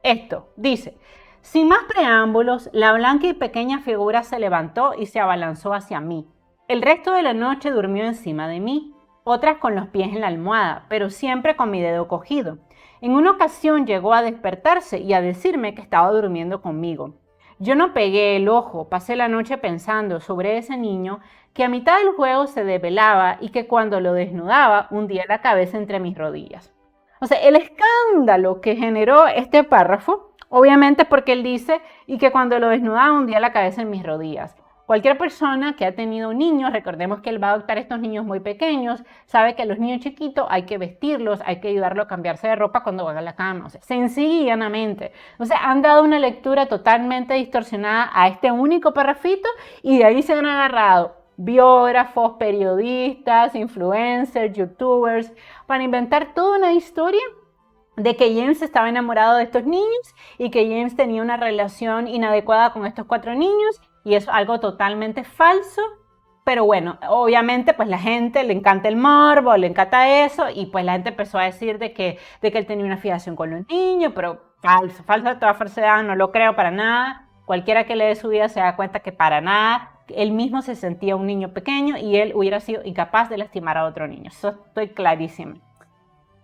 Esto dice: sin más preámbulos, la blanca y pequeña figura se levantó y se abalanzó hacia mí. El resto de la noche durmió encima de mí, otras con los pies en la almohada, pero siempre con mi dedo cogido. En una ocasión llegó a despertarse y a decirme que estaba durmiendo conmigo. Yo no pegué el ojo, pasé la noche pensando sobre ese niño que a mitad del juego se desvelaba y que cuando lo desnudaba hundía la cabeza entre mis rodillas. O sea, el escándalo que generó este párrafo, obviamente porque él dice, y que cuando lo desnudaba hundía la cabeza en mis rodillas. Cualquier persona que ha tenido niños, recordemos que él va a adoptar a estos niños muy pequeños, sabe que a los niños chiquitos hay que vestirlos, hay que ayudarlos a cambiarse de ropa cuando van a la cama, o sea, sencillamente. O sea, han dado una lectura totalmente distorsionada a este único párrafito y de ahí se han agarrado biógrafos, periodistas, influencers, youtubers, para inventar toda una historia de que James estaba enamorado de estos niños y que James tenía una relación inadecuada con estos 4 niños, y es algo totalmente falso. Pero bueno, obviamente pues la gente le encanta el morbo, le encanta eso, y pues la gente empezó a decir de que él tenía una fijación con los niños, pero falso de toda falsedad, no lo creo para nada. Cualquiera que le dé su vida se da cuenta que para nada, él mismo se sentía un niño pequeño y él hubiera sido incapaz de lastimar a otro niño, eso estoy clarísima.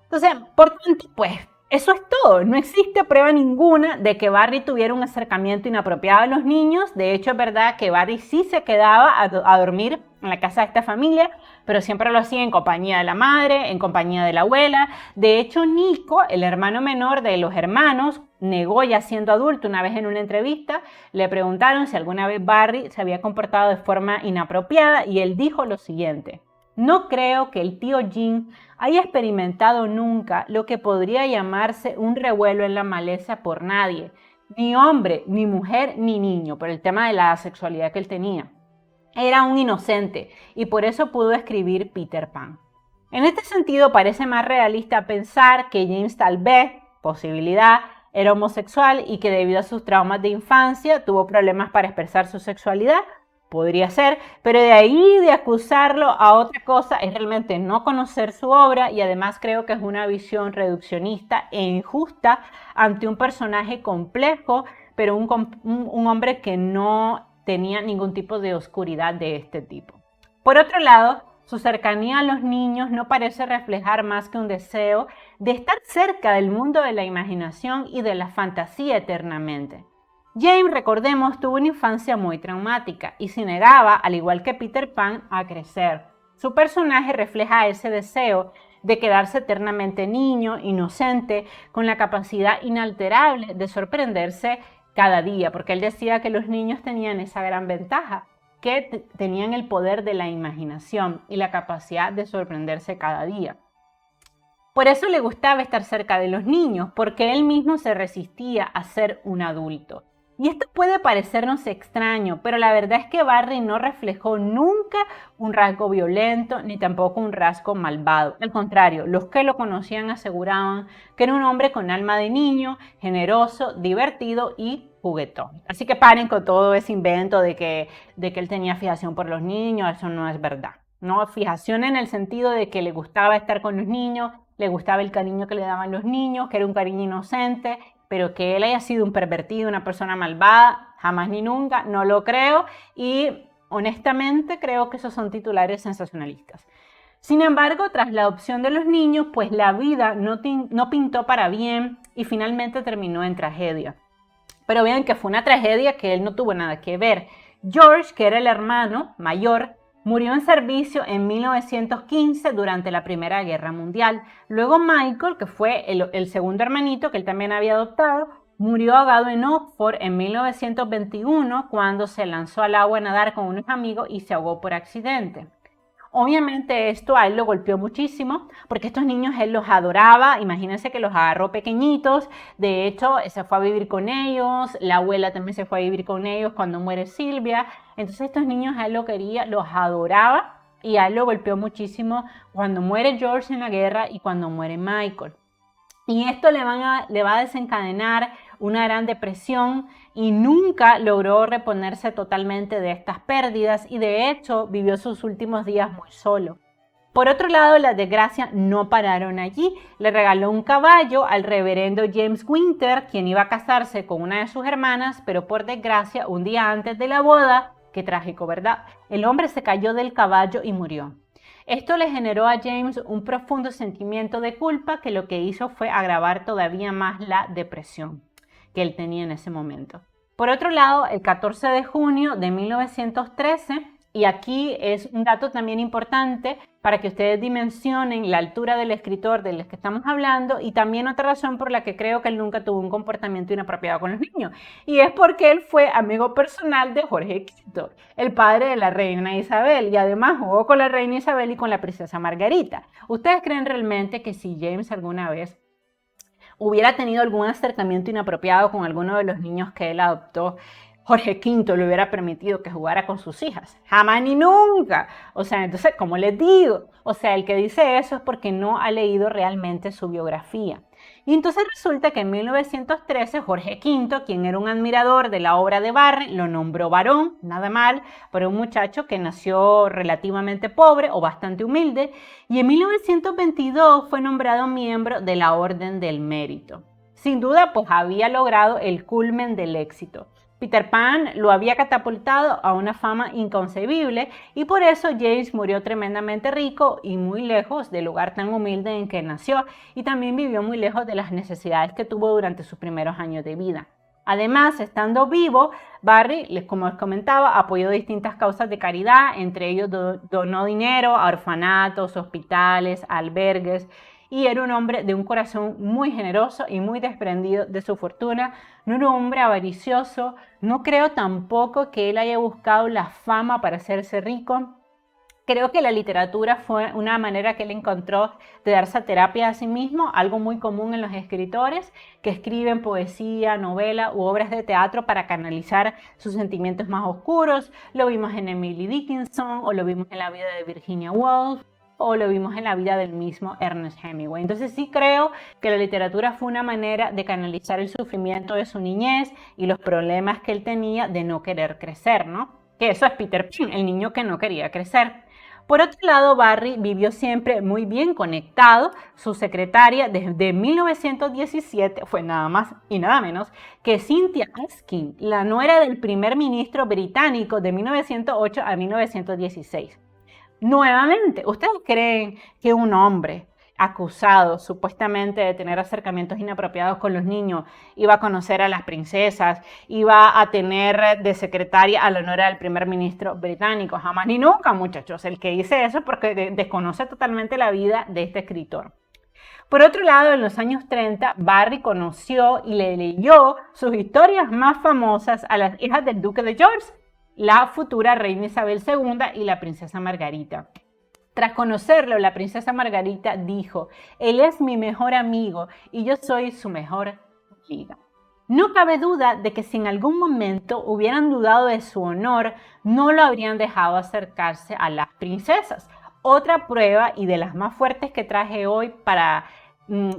Entonces, por tanto, pues eso es todo. No existe prueba ninguna de que Barry tuviera un acercamiento inapropiado a los niños. De hecho, es verdad que Barry sí se quedaba a dormir en la casa de esta familia, pero siempre lo hacía en compañía de la madre, en compañía de la abuela. De hecho, Nico, el hermano menor de los hermanos, negó ya siendo adulto. Una vez en una entrevista le preguntaron si alguna vez Barry se había comportado de forma inapropiada y él dijo lo siguiente: no creo que el tío Jim haya experimentado nunca lo que podría llamarse un revuelo en la maleza por nadie, ni hombre, ni mujer, ni niño, por el tema de la sexualidad que él tenía. Era un inocente y por eso pudo escribir Peter Pan. En este sentido, parece más realista pensar que James tal vez, posibilidad, era homosexual y que debido a sus traumas de infancia tuvo problemas para expresar su sexualidad. Podría ser, pero de ahí de acusarlo a otra cosa es realmente no conocer su obra, y además creo que es una visión reduccionista e injusta ante un personaje complejo, pero un hombre que no tenía ningún tipo de oscuridad de este tipo. Por otro lado, su cercanía a los niños no parece reflejar más que un deseo de estar cerca del mundo de la imaginación y de la fantasía eternamente. James, recordemos, tuvo una infancia muy traumática y se negaba, al igual que Peter Pan, a crecer. Su personaje refleja ese deseo de quedarse eternamente niño, inocente, con la capacidad inalterable de sorprenderse cada día, porque él decía que los niños tenían esa gran ventaja, que tenían el poder de la imaginación y la capacidad de sorprenderse cada día. Por eso le gustaba estar cerca de los niños, porque él mismo se resistía a ser un adulto. Y esto puede parecernos extraño, pero la verdad es que Barry no reflejó nunca un rasgo violento ni tampoco un rasgo malvado. Al contrario, los que lo conocían aseguraban que era un hombre con alma de niño, generoso, divertido y juguetón. Así que paren con todo ese invento de que él tenía fijación por los niños, eso no es verdad. No, fijación en el sentido de que le gustaba estar con los niños, le gustaba el cariño que le daban los niños, que era un cariño inocente, pero que él haya sido un pervertido, una persona malvada, jamás ni nunca, no lo creo, y honestamente creo que esos son titulares sensacionalistas. Sin embargo, tras la adopción de los niños, pues la vida no pintó para bien y finalmente terminó en tragedia. Pero vean que fue una tragedia que él no tuvo nada que ver. George, que era el hermano mayor, murió en servicio en 1915 durante la Primera Guerra Mundial. Luego Michael, que fue el segundo hermanito que él también había adoptado, murió ahogado en Oxford en 1921 cuando se lanzó al agua a nadar con unos amigos y se ahogó por accidente. Obviamente esto a él lo golpeó muchísimo porque estos niños él los adoraba, imagínense que los agarró pequeñitos, de hecho se fue a vivir con ellos, la abuela también se fue a vivir con ellos cuando muere Silvia, entonces estos niños a él lo quería, los adoraba y a él lo golpeó muchísimo cuando muere George en la guerra y cuando muere Michael. Y esto le va a desencadenar una gran depresión y nunca logró reponerse totalmente de estas pérdidas y de hecho vivió sus últimos días muy solo. Por otro lado, las desgracias no pararon allí. Le regaló un caballo al reverendo James Winter, quien iba a casarse con una de sus hermanas, pero por desgracia, un día antes de la boda, qué trágico, ¿verdad? El hombre se cayó del caballo y murió. Esto le generó a James un profundo sentimiento de culpa que lo que hizo fue agravar todavía más la depresión que él tenía en ese momento. Por otro lado, el 14 de junio de 1913, y aquí es un dato también importante para que ustedes dimensionen la altura del escritor del que estamos hablando y también otra razón por la que creo que él nunca tuvo un comportamiento inapropiado con los niños. Y es porque él fue amigo personal de Jorge V, el padre de la reina Isabel, y además jugó con la reina Isabel y con la princesa Margarita. ¿Ustedes creen realmente que si James alguna vez hubiera tenido algún acercamiento inapropiado con alguno de los niños que él adoptó, Jorge V le hubiera permitido que jugara con sus hijas? Jamás ni nunca. O sea, entonces, ¿cómo les digo? O sea, el que dice eso es porque no ha leído realmente su biografía. Y entonces resulta que en 1913 Jorge V, quien era un admirador de la obra de Barry, lo nombró barón, nada mal, para un muchacho que nació relativamente pobre o bastante humilde, y en 1922 fue nombrado miembro de la Orden del Mérito. Sin duda, pues había logrado el culmen del éxito. Peter Pan lo había catapultado a una fama inconcebible y por eso James murió tremendamente rico y muy lejos del lugar tan humilde en que nació y también vivió muy lejos de las necesidades que tuvo durante sus primeros años de vida. Además, estando vivo, Barry, como les comentaba, apoyó distintas causas de caridad, entre ellos donó dinero a orfanatos, hospitales, albergues, y era un hombre de un corazón muy generoso y muy desprendido de su fortuna. No era un hombre avaricioso. No creo tampoco que él haya buscado la fama para hacerse rico. Creo que la literatura fue una manera que él encontró de darse terapia a sí mismo, algo muy común en los escritores que escriben poesía, novela u obras de teatro para canalizar sus sentimientos más oscuros. Lo vimos en Emily Dickinson o lo vimos en la vida de Virginia Woolf, o lo vimos en la vida del mismo Ernest Hemingway. Entonces sí creo que la literatura fue una manera de canalizar el sufrimiento de su niñez y los problemas que él tenía de no querer crecer, ¿no? Que eso es Peter Pan, el niño que no quería crecer. Por otro lado, Barry vivió siempre muy bien conectado. Su secretaria desde 1917 fue nada más y nada menos que Cynthia Erskine, la nuera del primer ministro británico de 1908 a 1916. Nuevamente, ¿ustedes creen que un hombre acusado supuestamente de tener acercamientos inapropiados con los niños iba a conocer a las princesas, iba a tener de secretaria a la nuera del primer ministro británico? Jamás ni nunca, muchachos. El que dice eso es porque desconoce totalmente la vida de este escritor. Por otro lado, en los años 30, Barry conoció y le leyó sus historias más famosas a las hijas del duque de George, la futura reina Isabel II y la princesa Margarita. Tras conocerlo, la princesa Margarita dijo: él es mi mejor amigo y yo soy su mejor amiga. No cabe duda de que si en algún momento hubieran dudado de su honor, no lo habrían dejado acercarse a las princesas. Otra prueba, y de las más fuertes que traje hoy para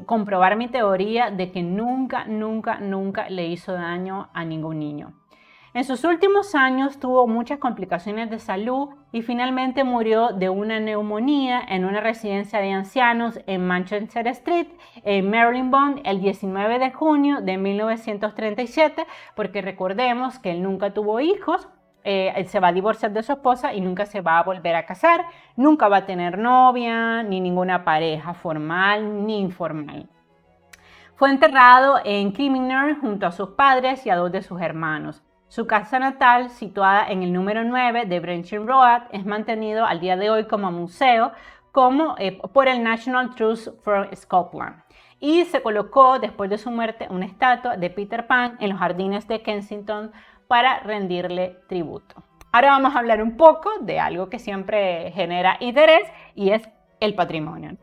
comprobar mi teoría de que nunca le hizo daño a ningún niño. En sus últimos años tuvo muchas complicaciones de salud y finalmente murió de una neumonía en una residencia de ancianos en Manchester Street, en Marylebone, el 19 de junio de 1937, porque recordemos que él nunca tuvo hijos. Él se va a divorciar de su esposa y nunca se va a volver a casar, nunca va a tener novia, ni ninguna pareja formal ni informal. Fue enterrado en Kilmarnock junto a sus padres y a dos de sus hermanos. Su casa natal, situada en el número 9 de Brechin Road, es mantenido al día de hoy como museo por el National Trust for Scotland. Y se colocó después de su muerte una estatua de Peter Pan en los jardines de Kensington para rendirle tributo. Ahora vamos a hablar un poco de algo que siempre genera interés y es el patrimonio.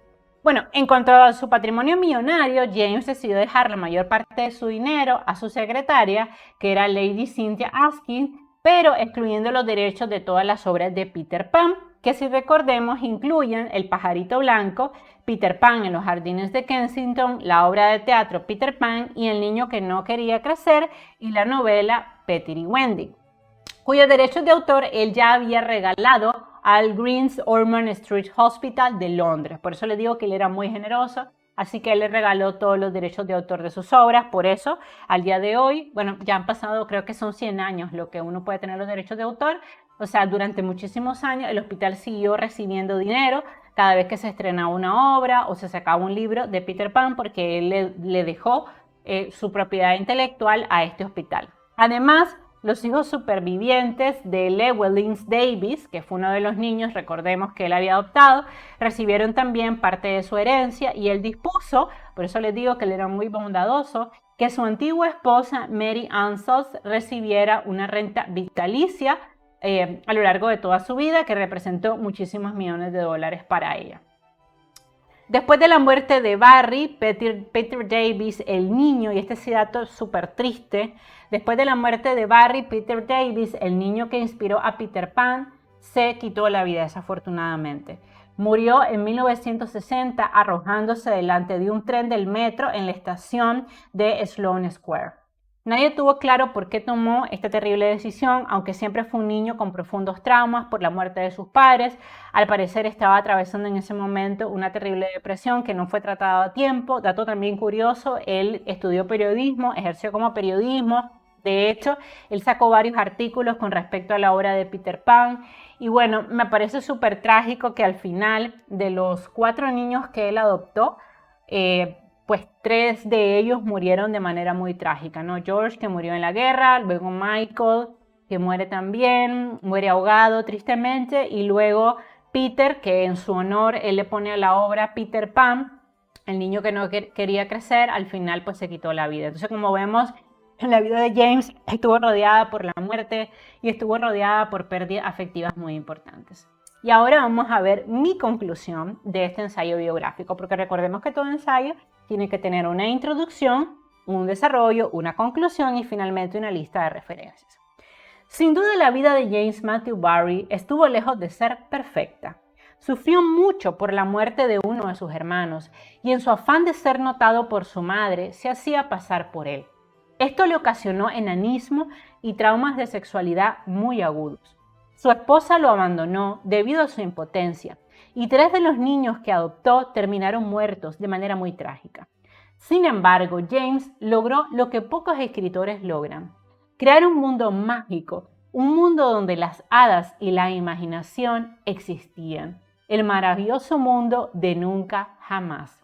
Bueno, en cuanto a su patrimonio millonario, James decidió dejar la mayor parte de su dinero a su secretaria, que era Lady Cynthia Askin, pero excluyendo los derechos de todas las obras de Peter Pan, que si recordemos incluyen El pajarito blanco, Peter Pan en los jardines de Kensington, la obra de teatro Peter Pan y El niño que no quería crecer y la novela Peter y Wendy, cuyos derechos de autor él ya había regalado al Green's Ormond Street Hospital de Londres. Por eso le digo que él era muy generoso, así que él le regaló todos los derechos de autor de sus obras. Por eso, al día de hoy, bueno, ya han pasado, creo que son 100 años lo que uno puede tener los derechos de autor. O sea, durante muchísimos años el hospital siguió recibiendo dinero cada vez que se estrenaba una obra o se sacaba un libro de Peter Pan, porque él le dejó su propiedad intelectual a este hospital. Además, los hijos supervivientes de Llewellyn Davis, que fue uno de los niños, recordemos que él había adoptado, recibieron también parte de su herencia y él dispuso, por eso les digo que él era muy bondadoso, que su antigua esposa Mary Ansels recibiera una renta vitalicia a lo largo de toda su vida, que representó muchísimos millones de dólares para ella. Después de la muerte de Barry, Peter Davis, el niño, y este es dato súper triste, después de la muerte de Barry, Peter Davis, el niño que inspiró a Peter Pan, se quitó la vida desafortunadamente. Murió en 1960 arrojándose delante de un tren del metro en la estación de Sloane Square. Nadie tuvo claro por qué tomó esta terrible decisión, aunque siempre fue un niño con profundos traumas por la muerte de sus padres. Al parecer estaba atravesando en ese momento una terrible depresión que no fue tratada a tiempo. Dato también curioso, él estudió periodismo, ejerció como periodismo. De hecho, él sacó varios artículos con respecto a la obra de Peter Pan. Y bueno, me parece súper trágico que al final de los 4 niños que él adoptó, pues 3 de ellos murieron de manera muy trágica, ¿no? George, que murió en la guerra, luego Michael, que muere también, muere ahogado tristemente, y luego Peter, que en su honor él le pone a la obra Peter Pan, el niño que no quería crecer, al final pues se quitó la vida. Entonces, como vemos, la vida de James estuvo rodeada por la muerte y estuvo rodeada por pérdidas afectivas muy importantes. Y ahora vamos a ver mi conclusión de este ensayo biográfico, porque recordemos que todo ensayo tiene que tener una introducción, un desarrollo, una conclusión y finalmente una lista de referencias. Sin duda la vida de James Matthew Barrie estuvo lejos de ser perfecta. Sufrió mucho por la muerte de uno de sus hermanos y en su afán de ser notado por su madre se hacía pasar por él. Esto le ocasionó enanismo y traumas de sexualidad muy agudos. Su esposa lo abandonó debido a su impotencia y 3 de los niños que adoptó terminaron muertos de manera muy trágica. Sin embargo, James logró lo que pocos escritores logran: crear un mundo mágico, un mundo donde las hadas y la imaginación existían, el maravilloso mundo de nunca jamás.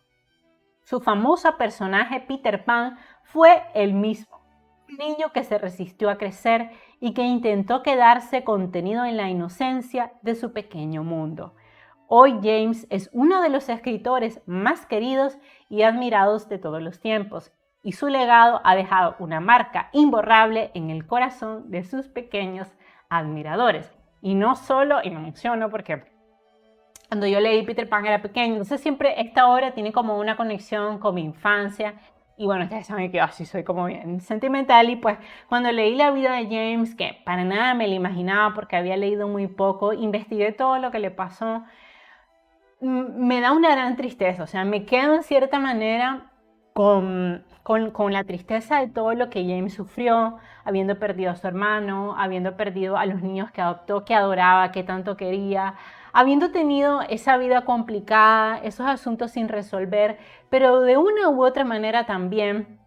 Su famoso personaje Peter Pan fue el mismo, un niño que se resistió a crecer y que intentó quedarse contenido en la inocencia de su pequeño mundo. Hoy James es uno de los escritores más queridos y admirados de todos los tiempos, y su legado ha dejado una marca imborrable en el corazón de sus pequeños admiradores. Y no solo, y me emociono porque cuando yo leí Peter Pan era pequeño, entonces siempre esta obra tiene como una conexión con mi infancia. Y bueno, ustedes saben que así soy como bien sentimental, y pues cuando leí la vida de James, que para nada me la imaginaba porque había leído muy poco, investigué todo lo que le pasó, me da una gran tristeza, o sea, me quedo en cierta manera con la tristeza de todo lo que James sufrió, habiendo perdido a su hermano, habiendo perdido a los niños que adoptó, que adoraba, que tanto quería, habiendo tenido esa vida complicada, esos asuntos sin resolver, pero de una u otra manera también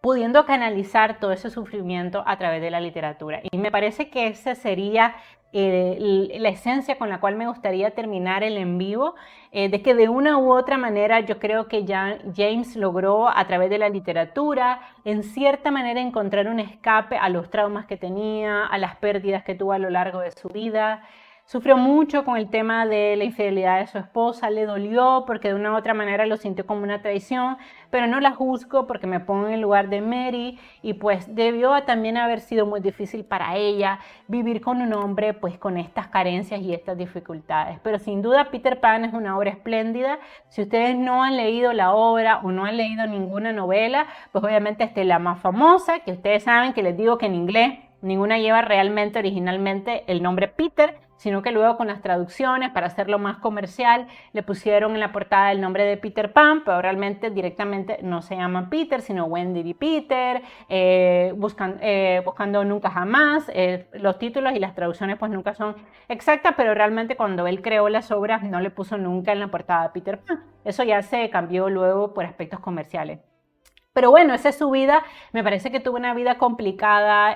pudiendo canalizar todo ese sufrimiento a través de la literatura. Y me parece que esa sería la esencia con la cual me gustaría terminar el en vivo, de que de una u otra manera yo creo que ya James logró a través de la literatura en cierta manera encontrar un escape a los traumas que tenía, a las pérdidas que tuvo a lo largo de su vida. Sufrió mucho con el tema de la infidelidad de su esposa, le dolió porque de una u otra manera lo sintió como una traición, pero no la juzgo porque me pongo en el lugar de Mary, y pues debió también haber sido muy difícil para ella vivir con un hombre pues con estas carencias y estas dificultades. Pero sin duda Peter Pan es una obra espléndida. Si ustedes no han leído la obra o no han leído ninguna novela, pues obviamente esta es la más famosa, que ustedes saben que les digo que en inglés ninguna lleva realmente originalmente el nombre Peter, sino que luego con las traducciones, para hacerlo más comercial, le pusieron en la portada el nombre de Peter Pan, pero realmente directamente no se llaman Peter, sino Wendy y Peter, buscando nunca jamás. Los títulos y las traducciones pues nunca son exactas, pero realmente cuando él creó las obras no le puso nunca en la portada de Peter Pan. Eso ya se cambió luego por aspectos comerciales. Pero bueno, esa es su vida. Me parece que tuvo una vida complicada.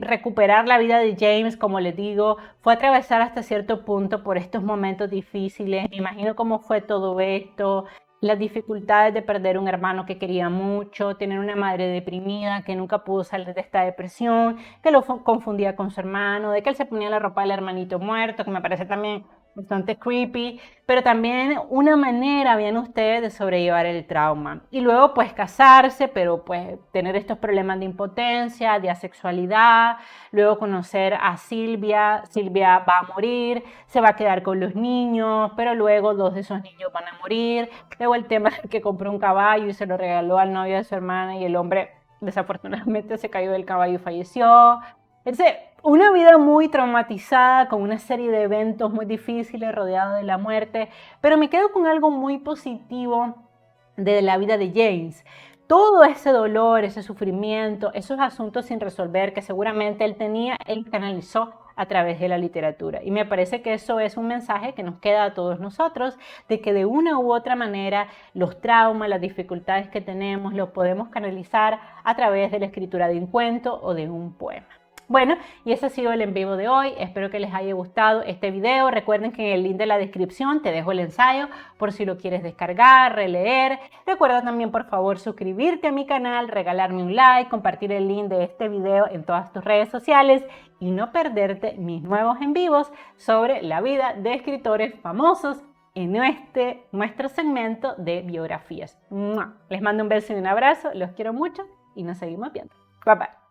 Recuperar la vida de James, como les digo, fue atravesar hasta cierto punto por estos momentos difíciles. Me imagino cómo fue todo esto, las dificultades de perder un hermano que quería mucho, tener una madre deprimida que nunca pudo salir de esta depresión, que lo confundía con su hermano, de que él se ponía la ropa del hermanito muerto, que me parece también bastante creepy, pero también una manera, bien ustedes, de sobrellevar el trauma. Y luego pues casarse, pero pues tener estos problemas de impotencia, de asexualidad, luego conocer a Silvia va a morir, se va a quedar con los niños, pero luego dos de esos niños van a morir, luego el tema de que compró un caballo y se lo regaló al novio de su hermana y el hombre desafortunadamente se cayó del caballo y falleció. Una vida muy traumatizada, con una serie de eventos muy difíciles, rodeado de la muerte, pero me quedo con algo muy positivo de la vida de James. Todo ese dolor, ese sufrimiento, esos asuntos sin resolver que seguramente él tenía, él canalizó a través de la literatura. Y me parece que eso es un mensaje que nos queda a todos nosotros, de que de una u otra manera los traumas, las dificultades que tenemos, los podemos canalizar a través de la escritura de un cuento o de un poema. Bueno, y ese ha sido el en vivo de hoy. Espero que les haya gustado este video. Recuerden que en el link de la descripción te dejo el ensayo por si lo quieres descargar, releer. Recuerda también, por favor, suscribirte a mi canal, regalarme un like, compartir el link de este video en todas tus redes sociales y no perderte mis nuevos en vivos sobre la vida de escritores famosos en nuestro segmento de biografías. Les mando un beso y un abrazo. Los quiero mucho y nos seguimos viendo. Bye bye.